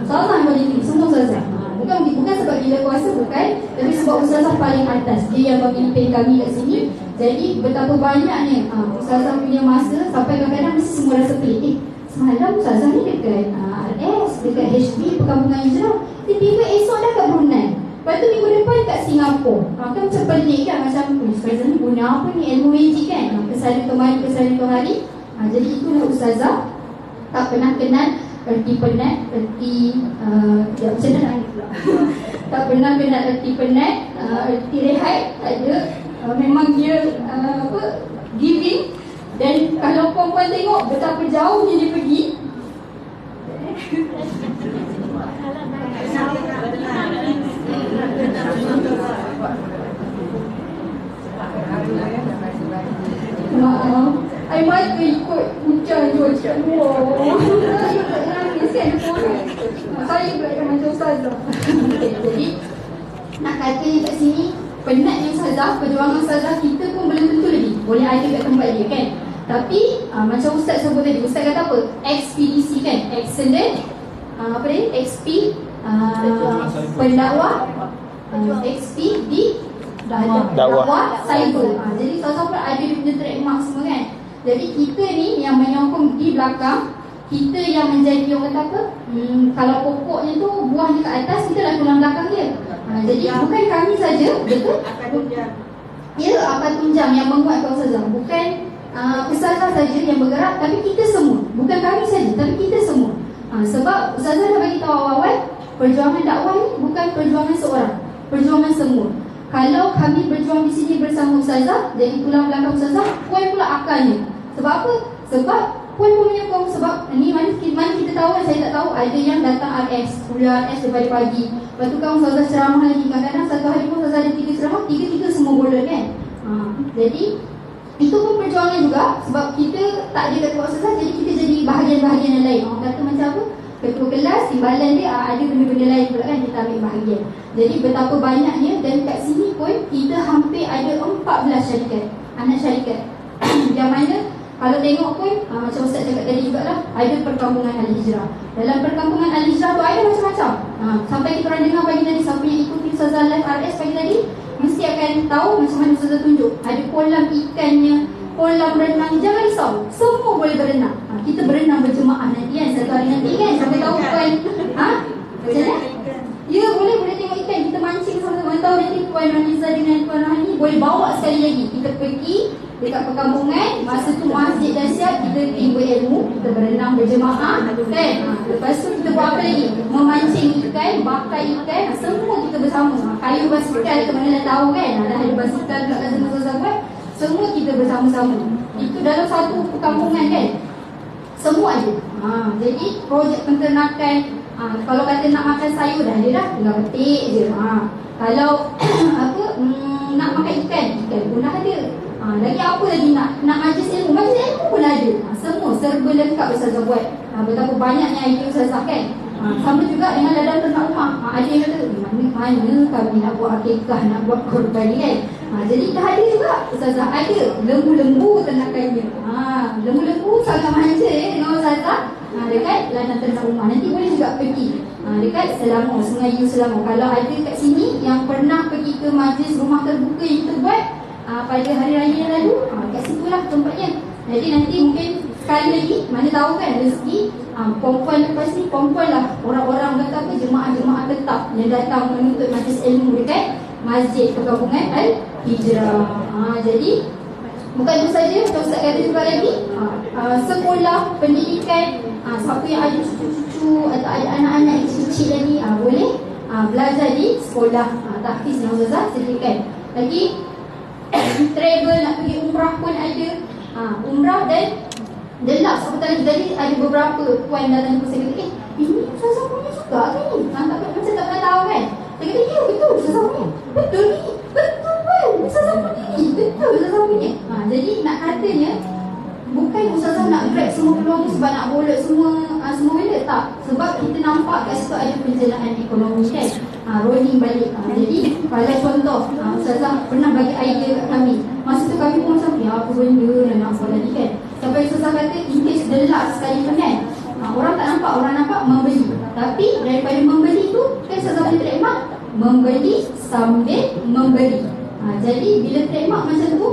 Ustazah yang boleh ni, semua Ustazah. Bukan sebab gila kuasa, bukan. Tapi sebab ustazah paling atas, dia yang bagi pay kami kat sini. Jadi betapa banyaknya ustazah punya masa, sampai kadang-kadang mesti semua rasa pelik. Semalam ustazah ni dekat RS, dekat HB Perkampungan Hijrah, tiba-tiba esok dah kat Brunei, lepas tu minggu depan kat Singapura. Kan macam pelik kan, macam ustazah ni guna apa ni, ilmu magic kan, kesana kemari. Jadi itulah ustazah. Tak pernah kenal erti penat, erti macam mana nak pula tak pernah kenal erti penat, erti rehat, tak ada. Memang dia giving. Dan kalau perempuan tengok betapa jauhnya dia pergi. Maaf, I mata ikut hujan je macam saya tak nangis kan, saya pula yang macam ustazah. Jadi nak katanya kat sini, penatnya ustazah, perjuangan ustazah kita pun belum tentu lagi boleh ada kat tempat dia kan. Tapi macam ustaz sebut tadi, ustaz kata apa? Ekspedisi kan, excellent XP pendakwah, XP di dakwah cyber. Jadi ustazah pun ada dia punya trademark semua kan. Jadi kita ni yang menyokong di belakang, kita yang menjadi orang kata apa? Kalau pokoknya tu buahnya kat atas, kita dah tulang belakang dia. Jadi bukan kami saja, betul? Ya, akan tunjang yang menguatkan ustazah. Bukan ustazah saja yang bergerak, tapi kita semua. Bukan kami saja, tapi kita semua. Sebab ustazah dah bagi tahu awal, perjuangan dakwah ni bukan perjuangan seorang, perjuangan semua. Kalau kami berjuang di sini bersama ustazah, jadi tulang belakang ustazah, puan pula akalnya. Sebab apa? Sebab puan pun menyokong. Sebab ni mana kita tahu kan, saya tak tahu. Ada yang datang RS, kuliah RS daripada pagi. Lepas tu kan ustazah ceramah lagi. Kadang-kadang satu hari pun ustazah ada 3 ceramah, 3 semua bola kan. Jadi itu pun perjuangan juga. Sebab kita tak ada kat tempat ustazah, jadi kita jadi bahagian-bahagian yang lain. Orang kata macam apa? Ketua kelas, timbalan dia ada benda-benda lain pula kan, kita ambil bahagian. Jadi betapa banyaknya. Dan kat sini pun kita hampir ada 14 syarikat, anak syarikat yang mana kalau tengok pun macam ustaz cakap tadi jugalah, ada perkampungan Al-Hijrah. Dalam perkampungan Al-Hijrah tu ada macam-macam. Sampai kita orang dengar pagi tadi, siapa yang ikuti ustazah live RS pagi tadi mesti akan tahu macam mana ustazah tunjuk. Ada kolam ikannya, kolam renang. Jangan risau, semua boleh berenang. Kita berenang berjemaah nanti kan, satu hari nanti kan, sampai tahu puan macam mana? Ya, boleh tengok ikan. Kita mancing sama-sama. Tahu nanti Puan Raniza dengan Puan Rahani boleh bawa sekali lagi. Kita pergi dekat perkampungan, masa tu masjid dah siap, kita pergi berilmu, kita berenang berjemaah kan. Lepas tu kita buat apa lagi? Memancing ikan, bakar ikan, semua kita bersama. Kayu basikal ke mana dah tahu kan, dah ada basikal kat sana ustazah buat. Semua kita bersama-sama. Itu dalam satu perkampungan kan, semua ada. Jadi projek penternakan, kalau kata nak makan sayur dah ada dah, tinggal petik je. Kalau nak makan ikan pun dah ada. Lagi apa lagi nak majlis ilmu pun ada. Semua serba lengkap ustazah buat. Betapa banyaknya idea ustazah kan. Sama juga dengan ladang ternak rumah. Ada yang kata mana kami nak buat akikah, nak buat korban kan. Jadi dah ada juga ustazah, ada lembu-lembu ternakannya. Lembu-lembu sangat manja dengan ustazah. Dekat ladang ternak rumah. Nanti boleh juga pergi dekat Selangor, Sungai You Selangor. Kalau ada kat sini yang pernah pergi ke majlis rumah terbuka yang kita buat pada hari raya yang lalu, kat situlah tempatnya. Jadi nanti mungkin sekali lagi, mana tahu kan rezeki, perempuan lepas ni, perempuan lah orang-orang kata apa, jemaah-jemaah tetap yang datang menuntut majlis ilmu dekat Masjid Perkampungan Al-Hijrah. Jadi bukan itu saja, macam Ustaz kata juga lagi, sekolah, pendidikan, siapa yang ada cucu-cucu atau ada anak-anak yang kecil lagi, boleh belajar di sekolah tahfiz yang Ustazah sediakan. Lagi travel, nak pergi umrah pun ada. Umrah dan deluxe. Apa tadi ada beberapa puan datang jumpa saya kata, ini Ustazah punya juga kan ni? Macam tak pernah tahu kan? Saya kata, ya betul Ustazah punya. Betul ni, betul pun Ustazah punya ni, betul Ustazah punya. Jadi nak katanya bukan Ustazah nak grab semua peluang tu sebab nak bolot semua benda, tak. Sebab kita nampak kat situ ada penjanaan ekonomi kan, rolling balik. Jadi kalau contoh Ustazah pernah bagi idea kat kami, masa tu kami pun macam apa benda nak buat lagi kan. Sampai Ustazah kata in case deluxe sekali pun kan, orang tak nampak, orang nampak membeli. Tapi daripada membeli tu kan Ustazah boleh trademark membeli sambil memberi. Jadi bila trademark macam tu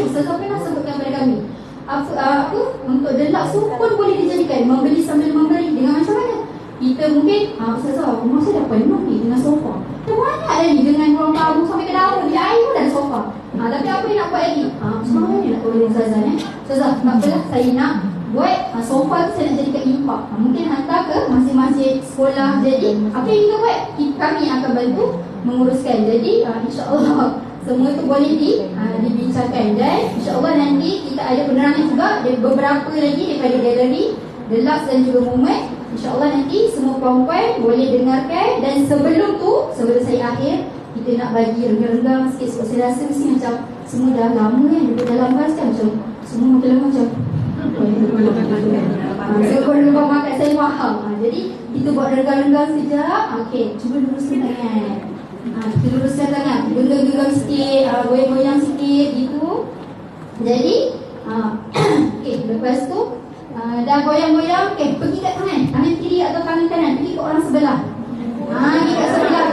Ustazah pernah sebutkan pada kami apa untuk deluxe tu pun boleh dijadikan membeli sambil memberi. Dengan macam mana? Kita mungkin Ustazah rumah saya dah penuh ni dengan sofa, macam mana dah ni dengan ruang tamu sampai ke dapur di air pun dah ada sofa. Tapi apa yang nak buat lagi? Macam mana nak tolong Ustazah ni? Ustazah tak apalah, saya nak buat sofa tu saya nak jadikan impak. Mungkin hantar ke masing-masing sekolah. Jadi apa yang kita buat? Kami akan bantu menguruskan. Jadi insya-Allah semua itu boleh dibincangkan. Dan insya-Allah nanti kita ada penerangan juga dari beberapa lagi daripada galeri Deluxe dan juga Moment. InsyaAllah nanti semua puan-puan boleh dengarkan. Dan sebelum saya akhir, kita nak bagi renggang-renggang sikit. Sebab saya rasa mesti macam semua dah lama kan duduk dalam bas kan, macam semua makin lama macam sebab lubang makan saya faham. Jadi kita buat renggang-renggang sekejap. Okey, cuba luruskan tangan. Kita luruskan tangan, genggam-genggam sikit, goyang-goyang sikit gitu. Jadi okey, lepas tu dah goyang-goyang, okey, pergi kat tangan kiri atau tangan kanan, pergi ke orang sebelah. Pergi kat sebelah.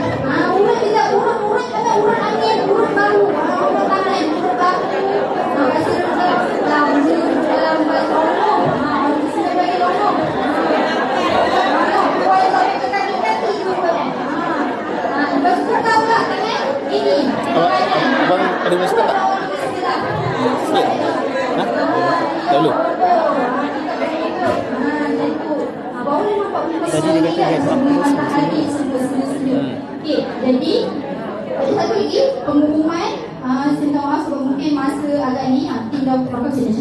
Urut kejap, urut tangan, urut angin, urut bahu, urut tangan, urut bahu. Kasi dalam baju lorong. Kasi bagi lorong. Boleh sampai ke kaki-kaki tu. Lepas tu kau pula tangan ini. Abang ada masker tak? Sikit. Lalu. Boleh nampak matahari senyum-senyum. Okey, jadi ada satu lagi pengumuman. Saya minta maaf sebab mungkin masa agak ni tim dah berapa macam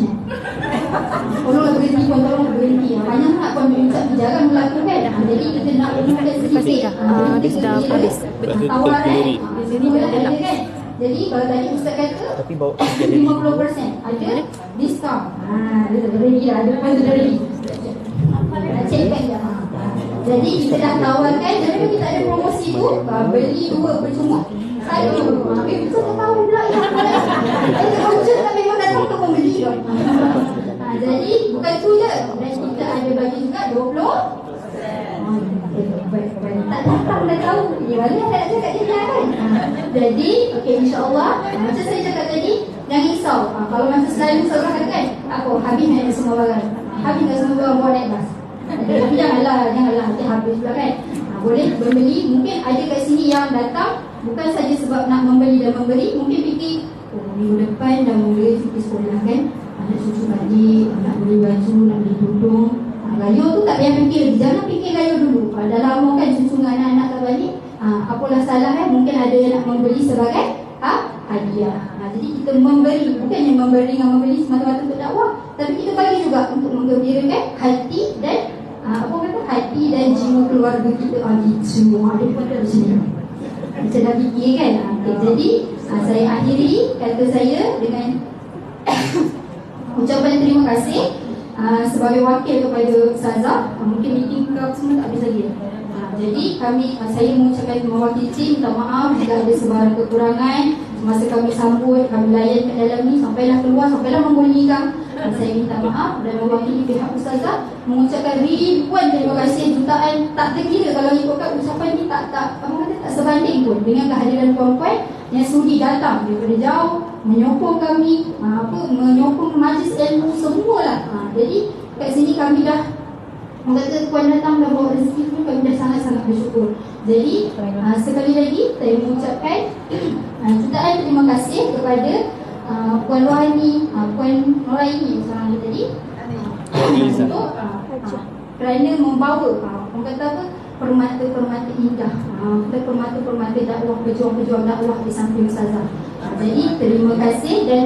tolonglah berhenti puan, tolonglah berhenti. Banyak nak puan berucap, jangan melakukan. Jadi kita nak umumkan sedikit. Dia sudah habis. Tawaran sini dah ada kan. Jadi kalau tadi Ustaz kata 50% ada diskaun. Dia ready dah, ada pun dah ready. Check back dah. Jadi kita dah tawarkan, jadi kita ada promosi tu, beli 2 percuma. Saya betul tak tahu pula yang mana. Saya konsen kan memang datang untuk membeli kan. Jadi bukan tu je. Dan kita ada bagi juga 20. Tak datang dah tahu. Mana nak cakap dia kan. Jadi okey, insya-Allah macam saya cakap tadi, jangan risau. Kalau macam selalu saya katakan, aku habis naik semua barang. Habis dah semua barang buat naik bas. Tapi janganlah nanti habis pula kan. Boleh membeli. Mungkin ada kat sini yang datang bukan saja sebab nak membeli dan memberi. Mungkin fikir, minggu depan dah mula cuti sekolah kan, nak cucu balik, nak beli baju, nak beli tudung. Gaya tu tak payah fikir. Jangan fikir gaya dulu. Dah lama kan cucu dengan anak-anak tak balik. Apalah salah kan. Mungkin ada yang nak membeli sebagai hadiah. Jadi kita memberi, bukannya memberi dengan membeli semata-mata untuk dakwah, tapi kita bagi juga untuk menggembirakan hati dan hati dan jiwa keluarga kita. Gitu. Ada pun ada sini. Macam dah fikir kan. Jadi saya akhiri kata saya dengan ucapan terima kasih sebagai wakil kepada Ustazah. Mungkin meeting kau semua tak habis lagi. Jadi saya mengucapkan mewakili tim, minta maaf jika ada sebarang kekurangan masa kami sambut, kami layan kat dalam ni sampailah keluar, sampailah membunyikan. Saya minta maaf dan mewakili pihak Ustazah mengucapkan ribuan terima kasih, jutaan tak terkira kalau ikutkan ucapan ni tak sebanding pun dengan kehadiran puan-puan yang sudi datang daripada jauh menyokong kami, menyokong majlis ilmu semualah. Jadi kat sini kami dah kata puan datang dah bawa rezeki pun kami dah sangat-sangat bersyukur. Jadi sekali lagi saya mengucapkan jutaan terima kasih kepada Puan Rohani, Puan Noraini seorang tadi untuk kerana membawa orang kata apa, permata-permata indah, permata-permata dakwah, pejuang-pejuang dakwah di samping Ustazah. Jadi terima kasih. Dan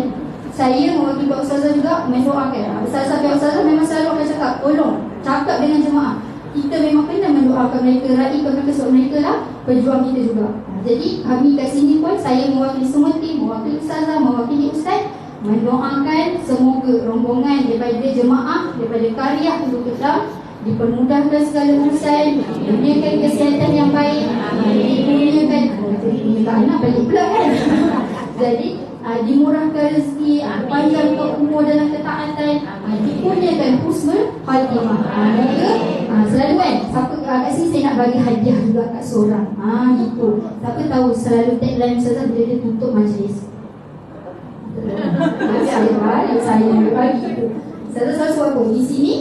saya mewakili Pak Ustazah juga mendoakan Ustazah memang selalu akan cakap, tolong cakap dengan jemaah. Kita memang kena mendoakan mereka, raikan mereka sebab mereka lah pejuang kita juga. Jadi kami kat sini pun, saya mewakili semua tim, mewakili Ustazah, mewakili Ustaz, mendoakan semoga rombongan daripada jemaah, daripada Qaryah Hulu Kedah dipermudahkan segala urusan, diberikan kesihatan yang baik, diberikan anak balik pula kan. Jadi dimurahkan rezeki, panjang umur dalam ketaatan, dikurniakan husnul khatimah. Moga Selalu kan, siapa kat sini saya nak bagi hadiah juga kat seorang. Gitu. Siapa tahu selalu tagline Ustazah bila dia tutup majlis. Saya bagi tu. Ustazah selalu suatu di sini.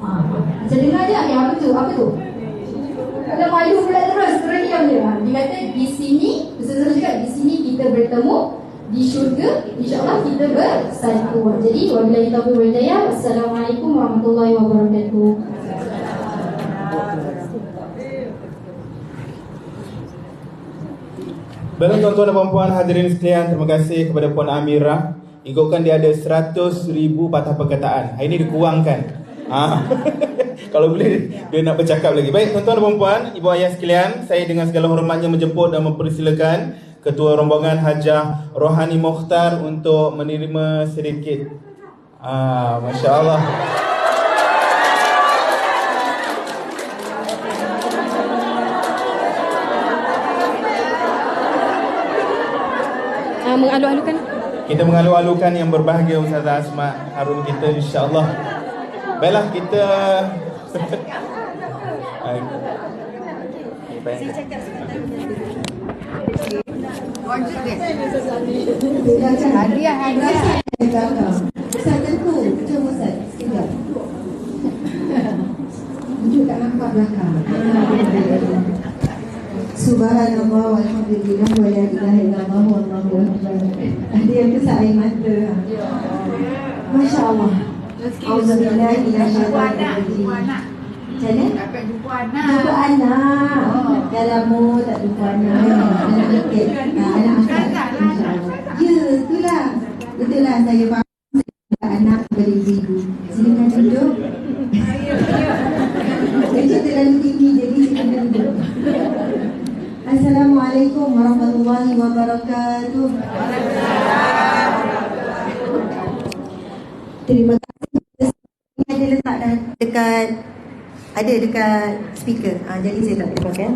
Macam dengar je, apa tu? Apa tu? Kalau malu pula terus diam je. Dia kata di sini, Ustazah cakap di sini kita bertemu, di syurga insya-Allah kita bersatu. Jadi wabillahi taufiq wal hidayah. Wassalamualaikum warahmatullahi wabarakatuh. Baiklah tuan-tuan dan puan-puan hadirin sekalian, terima kasih kepada Puan Amirah. Ikutkan dia ada 100,000 patah perkataan. Hari ini dikurangkan. Kalau boleh dia nak bercakap lagi. Baik tuan-tuan dan puan-puan, ibu ayah sekalian, saya dengan segala hormatnya menjemput dan mempersilakan Ketua Rombongan Hajah Rohani Mokhtar untuk menerima sedikit. Masya Allah. Mengalu-alukan. Kita mengalu-alukan yang berbahagia Ustazah Asma Harun kita insya-Allah. Baiklah kita Hadiah. Ustaz tentu. Cuba Ustaz, sekejap. Duduk kat nampak belakang. Subhanallah walhamdulillah wa la ilaha illallah wallahu akbar. Ada yang kesat air mata. Masya Allah. Alhamdulillah minasyaitanir rajim. Macam mana? Dapat jumpa anak. Jumpa anak. Dalam mu tak jumpa anak. Anak kecil. Anak angkat. Ya, itulah. Itulah saya faham. Anak daripada ibu. Silakan duduk. Saya terlalu tinggi jadi silakan duduk. Assalamualaikum warahmatullahi wabarakatuh. Terima kasih. Ada letak dekat speaker. Jadi saya tak tekan. Okay.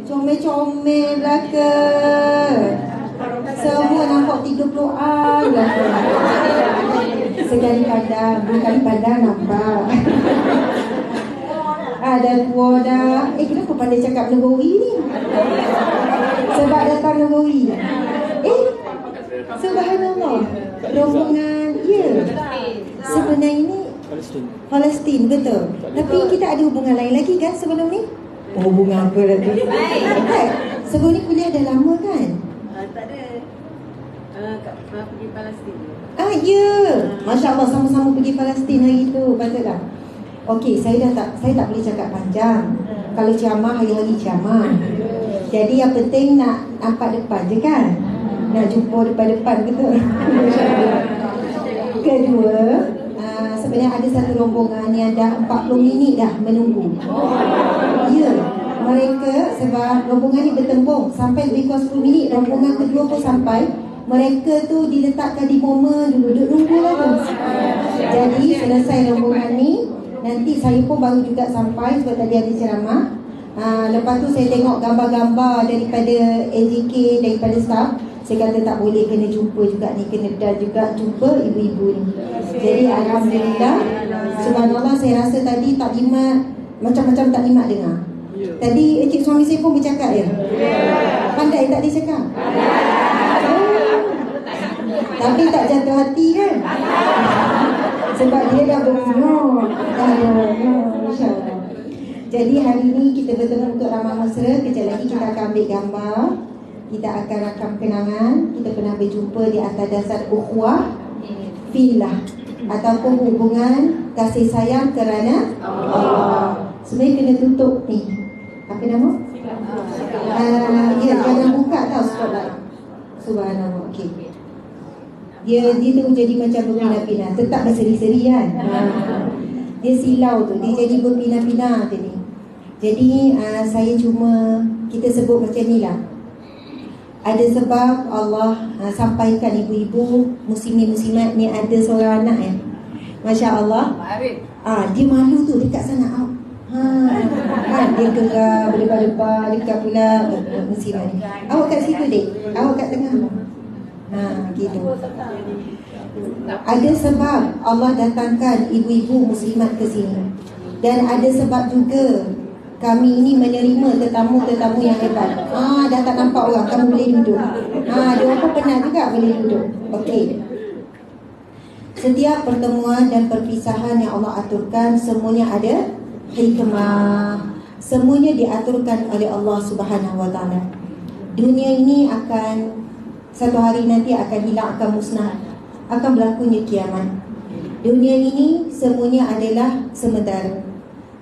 Comel-comel belakang. Semua nampak 30-an belakang. Sekali pandang, berkali pandang nampak. Ada tua dah. Kenapa pandai cakap negeri ni? Sebab datang negeri. Subhanallah. Rombongan, ya. Sebenarnya ini Palestin, betul. Tapi kita ada hubungan lain lagi kan sebelum ni? Hubungan apa lagi? Sebelum ni kuliah dah lama kan? Tak ada. Pergi Palestin. Ya. Masya Allah, sama-sama pergi Palestin hari tu. Patutlah. Okey, saya tak boleh cakap panjang. Kalau ceramah, hari-hari ceramah. Jadi yang penting nak nampak depan je kan? Nak jumpa depan-depan betul. Kedua, sebenarnya ada satu rombongan yang dah 40 minit dah menunggu. Ya, mereka sebab rombongan ni bertembung sampai lebih kurang 10 minit. Rombongan kedua pun sampai. Mereka tu diletakkan di momen duduk nunggu lah tu. Jadi selesai rombongan ni, nanti saya pun baru juga sampai sebab tadi ada ceramah. Lepas tu saya tengok gambar-gambar daripada AJK, daripada staff. Saya kata tak boleh, kena jumpa juga ni, kena dah juga jumpa ibu-ibu ni. Jadi alhamdulillah, subhanallah, saya rasa tadi tak limat, macam-macam tak limat dengar. Tadi encik suami saya pun bercakap ya. Pandai tak dia cakap? Tapi tak jatuh hati kan? Sebab dia dah berumur. InsyaAllah. Jadi hari ini kita bertemu untuk ramah mesra. Kejap lagi kita akan ambil gambar. Kita akan rakam kenangan. Kita pernah berjumpa di atas dasar ukhuwah fillah, ataupun hubungan kasih sayang kerana Allah. Sebenarnya kena tutup ni. Apa nama? Ya, jangan buka tau spotlight. Subhanallah. Okey. Dia tu jadi macam berpindah-pindah. Tetap berseri-seri kan. Dia silau tu. Dia jadi berpindah-pindah tadi. Jadi saya cuma, kita sebut macam ni lah. Ada sebab Allah sampaikan ibu-ibu muslimin-muslimat ni ada seorang anak Masya Allah. Dia malu tu dekat sana. Dia gerak berdebar-debar dekat pula muslimat ni. Awak kat situ dek. Awak kat tengah. Gitu. Ada sebab Allah datangkan ibu-ibu muslimat ke sini. Dan ada sebab juga kami ini menerima tetamu-tetamu yang hebat. Dah tak nampak orang, kamu boleh duduk. Dia pun pernah juga boleh duduk. Okey. Setiap pertemuan dan perpisahan yang Allah aturkan, semuanya ada hikmah. Semuanya diaturkan oleh Allah Subhanahu Wa Taala. Dunia ini akan satu hari nanti akan hilang, akan musnah, akan berlakunya kiamat. Dunia ini semuanya adalah sementara.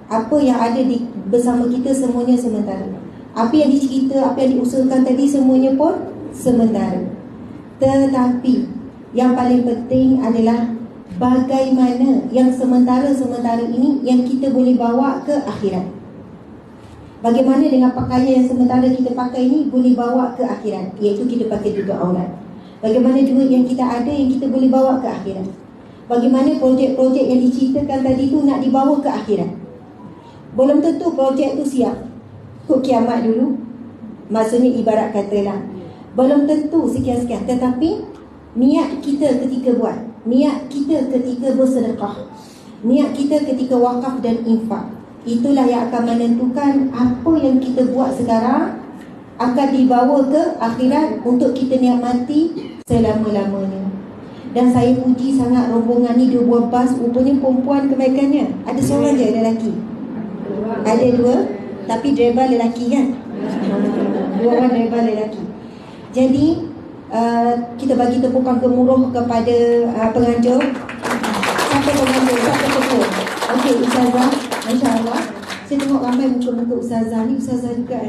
Apa yang ada bersama kita semuanya sementara. Apa yang dicerita, apa yang diusulkan tadi semuanya pun sementara. Tetapi yang paling penting adalah bagaimana yang sementara-sementara ini yang kita boleh bawa ke akhirat. Bagaimana dengan pakaian yang sementara kita pakai ini boleh bawa ke akhirat, iaitu kita pakai juga aurat. Bagaimana duit yang kita ada yang kita boleh bawa ke akhirat. Bagaimana projek-projek yang diceritakan tadi tu nak dibawa ke akhirat. Belum tentu projek tu siap. Kok kiamat dulu. Maksudnya ibarat katalah, belum tentu sekian-sekian. Tetapi niat kita ketika buat, niat kita ketika bersedekah, niat kita ketika wakaf dan infak, itulah yang akan menentukan apa yang kita buat sekarang akan dibawa ke akhirat untuk kita nikmati selama-lamanya. Dan saya puji sangat rombongan ni, 2 buah bas, rupanya perempuan kebaikannya. Ada seorang je lelaki. Ada 2, tapi driver lelaki kan. 2 orang driver lelaki. Jadi kita bagi tepukan gemuruh kepada penganjur. Siapa penganjur? Siapa ketua? Okey, Ustazah, Masya Allah. Saya tengok ramai muka-muka Ustazah ni. Ustazah juga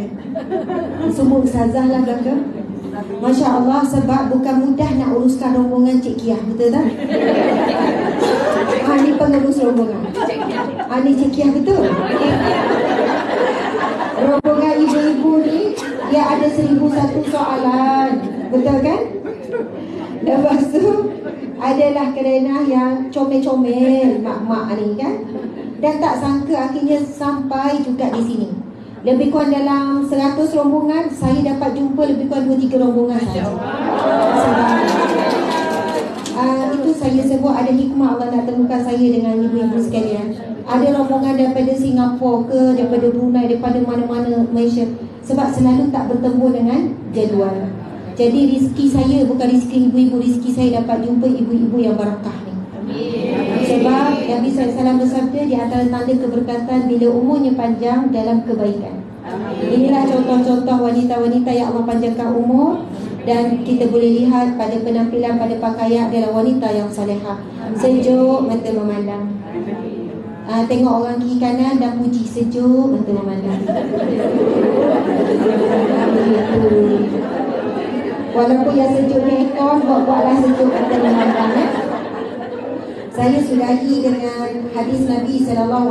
semua Ustazah lah belakang. Masya Allah, sebab bukan mudah nak uruskan rombongan Cik Kiah, betul tak? Ni pengurus rombongan. Ni Cik Kiah, betul? Rombongan ibu-ibu ni, dia ada 1001 soalan, betul kan? Lepas tu adalah kerana yang comel-comel mak-mak ni kan. Dan tak sangka akhirnya sampai juga di sini. Lebih kurang dalam 100 rombongan, saya dapat jumpa lebih kurang 2-3 rombongan saja. Itu saya sebut ada hikmah Allah nak temukan saya dengan ibu-ibu sekalian. Ada rombongan daripada Singapura ke, daripada Brunei, daripada mana-mana Malaysia. Sebab selalu tak bertemu dengan jadual. Jadi rezeki saya bukan rezeki ibu-ibu, rezeki saya dapat jumpa ibu-ibu yang barakah ni. Sebab Nabi SAW bersabda, di antara tanda keberkatan bila umurnya panjang dalam kebaikan. Inilah contoh-contoh wanita-wanita yang Allah panjangkan umur. Dan kita boleh lihat pada penampilan, pada pakaian adalah wanita yang salihah. Sejuk mata memandang. Tengok orang kiri kanan dan puji, sejuk mata memandang. Walaupun yang sejuknya ekor, buat-buatlah sejuk mata memandang. Saya sudahi dengan hadis Nabi SAW.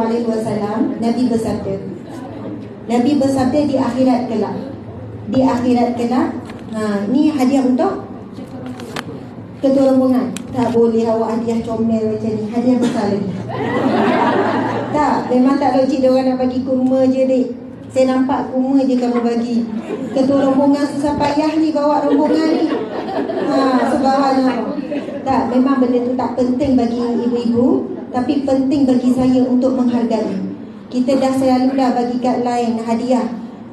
Nabi bersabda di akhirat kelak. Di akhirat kelak, ni hadiah untuk ketua rombongan. Tak boleh awak hadiah comel macam ni. Hadiah besar lagi. Tak, memang tak logik dia orang nak bagi kurma je, dek. Saya nampak kurma je kamu bagi. Ketua rombongan susah payah ni bawa rombongan ni. Subhanallah. Tak, memang benda tu tak penting bagi ibu-ibu, tapi penting bagi saya untuk menghargai. Kita dah selalu dah bagi guideline hadiah.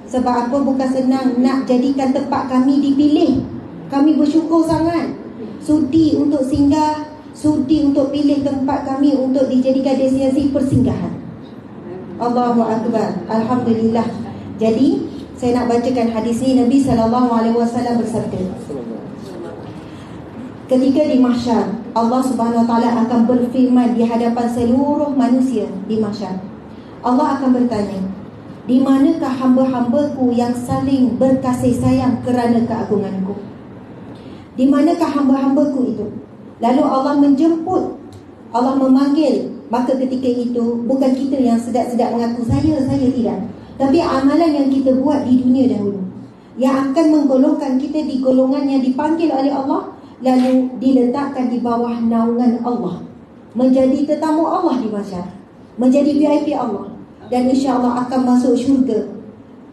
Sebab apa? Bukan senang nak jadikan tempat kami dipilih. Kami bersyukur sangat. Sudi untuk singgah, sudi untuk pilih tempat kami untuk dijadikan destinasi persinggahan. Allahu Akbar. Alhamdulillah. Jadi saya nak bacakan hadis ni. Nabi SAW bersabda, ketika di mahsyar, Allah Subhanahu Wa Taala akan berfirman di hadapan seluruh manusia di mahsyar. Allah akan bertanya, di manakah hamba-hambaku yang saling berkasih sayang kerana keagunganku? Di manakah hamba-hambaku itu? Lalu Allah menjemput, Allah memanggil. Maka ketika itu bukan kita yang sedap-sedap mengaku saya tidak, tapi amalan yang kita buat di dunia dahulu yang akan menggolongkan kita di golongan yang dipanggil oleh Allah, lalu diletakkan di bawah naungan Allah, menjadi tetamu Allah di mahsyar, menjadi VIP Allah, dan insya-Allah akan masuk syurga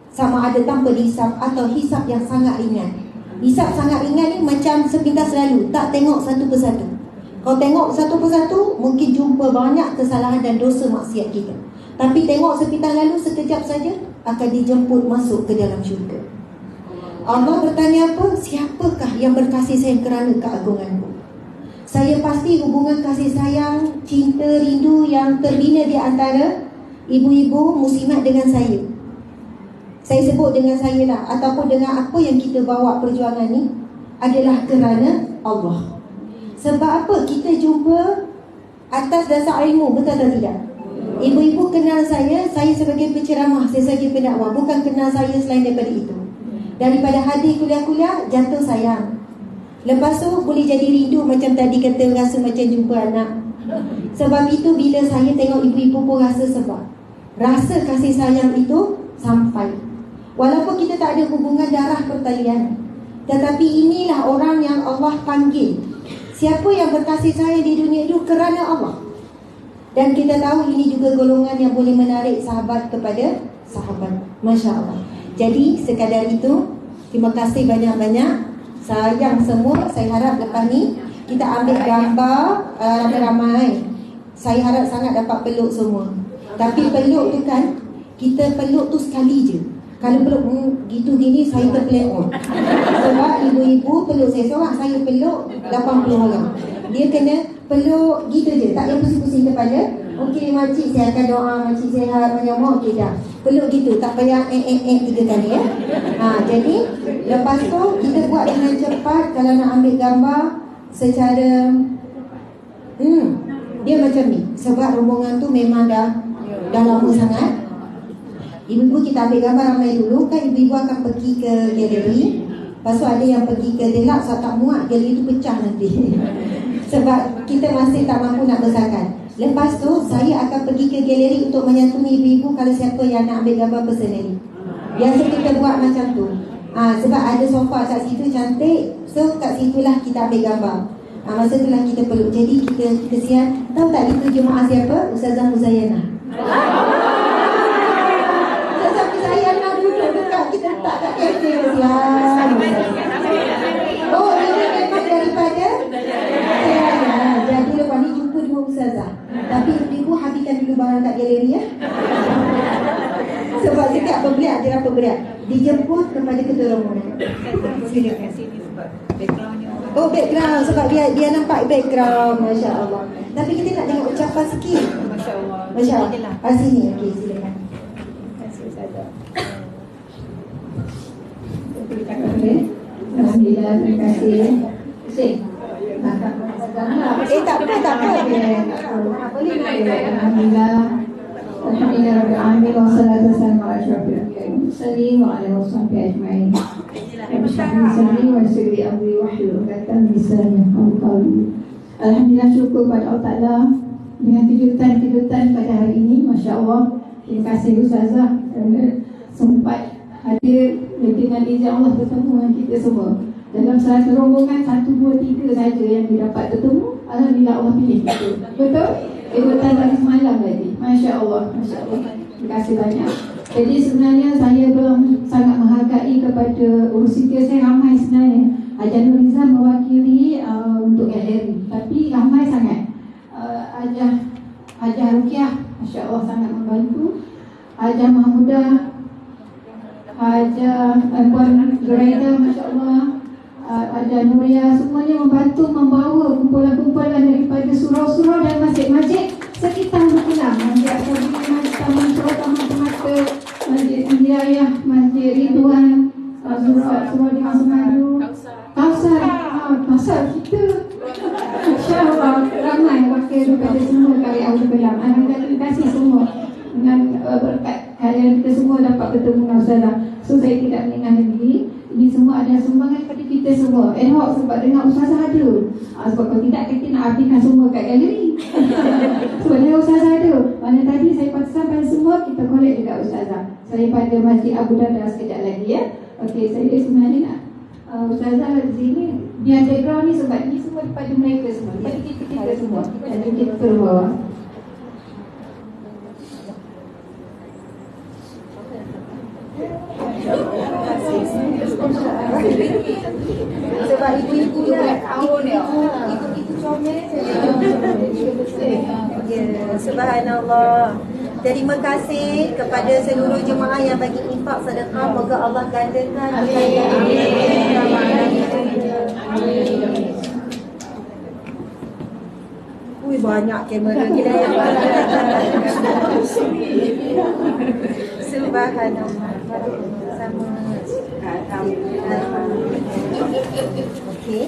sama ada tanpa dihisap atau hisap yang sangat ringan. Hisab sangat ringan ni macam sepintas lalu, tak tengok satu persatu. Kalau tengok satu persatu, mungkin jumpa banyak kesalahan dan dosa maksiat kita. Tapi tengok sepintas lalu, sekejap saja akan dijemput masuk ke dalam syurga. Allah bertanya apa? Siapakah yang berkasih sayang kerana keagunganku? Saya pasti hubungan kasih sayang, cinta, rindu yang terbina di antara ibu-ibu muslimat dengan saya. Saya sebut dengan saya lah, ataupun dengan apa yang kita bawa perjuangan ni adalah kerana Allah. Sebab apa? Kita jumpa atas dasar ilmu, betul atau tidak? Ibu-ibu kenal saya sebagai penceramah, saya sebagai pendakwah. Bukan kenal saya selain daripada itu. Daripada hadir kuliah-kuliah, jatuh sayang. Lepas tu boleh jadi rindu, macam tadi kata rasa macam jumpa anak. Sebab itu bila saya tengok ibu-ibu pun rasa sebab. Rasa kasih sayang itu sampai. Walaupun kita tak ada hubungan darah pertalian, tetapi inilah orang yang Allah panggil. Siapa yang berkasih sayang di dunia itu kerana Allah. Dan kita tahu ini juga golongan yang boleh menarik sahabat kepada sahabat. Masya Allah. Jadi sekadar itu, terima kasih banyak-banyak. Sayang semua. Saya harap lepas ni kita ambil gambar ramai-ramai. Saya harap sangat dapat peluk semua. Tapi peluk tu kan, kita peluk tu sekali je. Kalau peluk gitu gini, saya terpelek. Sebab ibu-ibu peluk saya seorang, saya peluk 80 orang. Dia kena peluk gitu je, tak payah pusing-pusing kepada. Okey makcik, saya akan doa makcik sihat menyamuk. Okey dah, peluk gitu, tak payah 3 kali ya. Jadi lepas tu kita buat dengan cepat. Kalau nak ambil gambar secara dia macam ni. Sebab rombongan tu memang dah lama sangat. Ibu-ibu kita ambil gambar ramai dulu. Kan ibu-ibu akan pergi ke galeri. Lepas tu ada yang pergi ke deluxe, tak muat, galeri tu pecah nanti. Sebab kita masih tak mampu nak besarkan. Lepas tu saya akan pergi ke galeri untuk menyantuni ibu-ibu kalau siapa yang nak ambil gambar personally. Biasa kita buat macam tu. Sebab ada sofa kat situ cantik. So kat situlah kita ambil gambar. Masa itulah kita peluk. Jadi kita kesian. Tahu tak itu jemaah siapa? Ustazah Muzayyana. Ustazah Muzayyana duduk dekat kita letak kat kafe. Oh, ini memang daripada jadi lepas ni jumpa 2 ustazah. Tapi ibu habiskan dulu barang kat galeri ya. Sebab setiap pembelian adalah pembelian dijemput kepada ketua rombongan. Silakan sini sebab backgroundnya. Oh, background sebab dia nampak background. Masya Allah. Tapi kita nak tengok ucapan sikit. Masya Allah. Masya Allah. Sini okey, silakan. Terima kasih ustazah. Alhamdulillah, terima kasih. Tak apa. Alhamdulillah. Alhamdulillah rabbil alamin wassalatu wassalamu ala asyrafil anbiya'i wal mursalin wa ala alihi washabbihi ajma'in. Rabbi wa sirri amri wahlul 'uqdatam min lisani yafqahu qawli. Alhamdulillah, syukur pada Allah Taala dengan kejutan-kejutan pada hari ini. Masya-Allah. Terima kasih ustazah kerana sempat hadir dengan izin Allah bertemu dengan kita semua. Dalam satu rombongan 1, 2, 3 saja yang dapat bertemu. Alhamdulillah Allah pilih kita. Betul? Kejutan dari semalam tadi. Masya Allah. Masya Allah. Terima kasih banyak. Jadi sebenarnya saya belum sangat menghargai kepada urusan saya ramai sebenarnya. Hajar Nuriza mewakili untuk galeri. Tapi ramai sangat. Hajar Rukiah, Masya Allah sangat membantu. Hajar Mahmudah, Hajar Puan Zuraida, Masya Allah. Hajar Nuria, semuanya membantu membawa kumpulan-kumpulan daripada surau-surau dan masjid-masjid sekitar Magelang. Masjid Asabi, Masjid Taman Surau, Taman Permata, Masjid Hidayah, Masjid Ridwan, surau di Madu, Kausar kita. InsyaAllah ramai wakil daripada semua karya Allah Belam. Alhamdulillah, terima kasih semua. Dengan berkat kalian kita semua dapat bertemu dengan Ustazah. So saya tidak meninggal lagi. Ini semua adalah sumbangan kepada kita semua. Ad hoc sebab dengan Ustazah ada. Sebab kalau tidak kita nak habiskan semua kat galeri. Sebab dengan Ustazah ada. Mana tadi saya pesan pada semua, kita collect dekat Ustazah. Saya pada Masjid Abu Darda sekejap lagi ya. Okey, saya sebenarnya nak Ustazah di sini. Dia background ni sebab ni semua daripada mereka semua. Daripada kita semua. Dan kita perlu bawa. Terima kasih. Sebab ibu-ibu lah, Ibu-ibu comel. ya, subhanallah. Terima kasih kepada seluruh jemaah yang bagi infak sedekah. Moga Allah gandakan. Ui, banyak kamera kita yang subhanallah. Sama. Okey.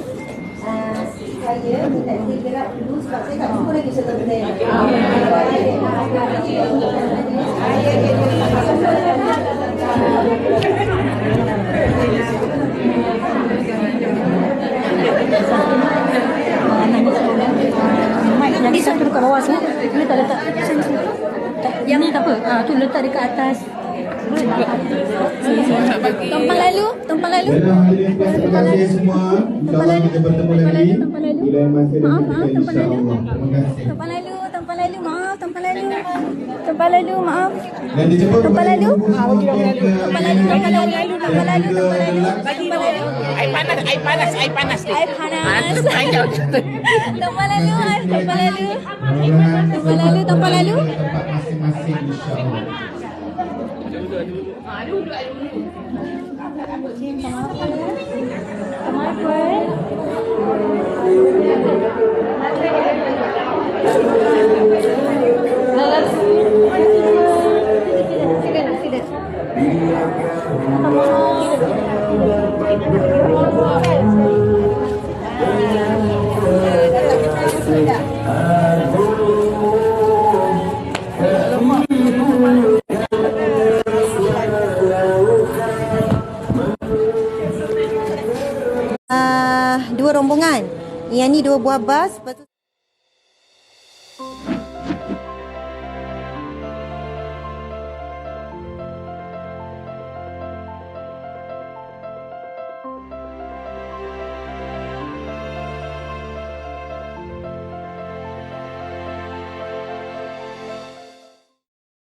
Saya minta dia gerak dulu sebab saya tak jumpa lagi serta benda yang Yang satu dekat bawah sini, boleh tak letak sini. Yang ni tak apa. Tu letak dekat atas. Tumpang lalu. Baiklah hadirin puan, terima kasih semua. InsyaAllah kita bertemu lagi di lain masa dan ketika insyaAllah. Terima kasih. Tumpang lalu, maaf. Tumpang lalu, maaf. Dan dijemput kepada lalu. ibu semua untuk ke Tumpang lalu. Air panas. Air panas. Tumpang lalu. tempat masing-masing insyaAllah. Dua rombongan. Yang ni 2 buah bas.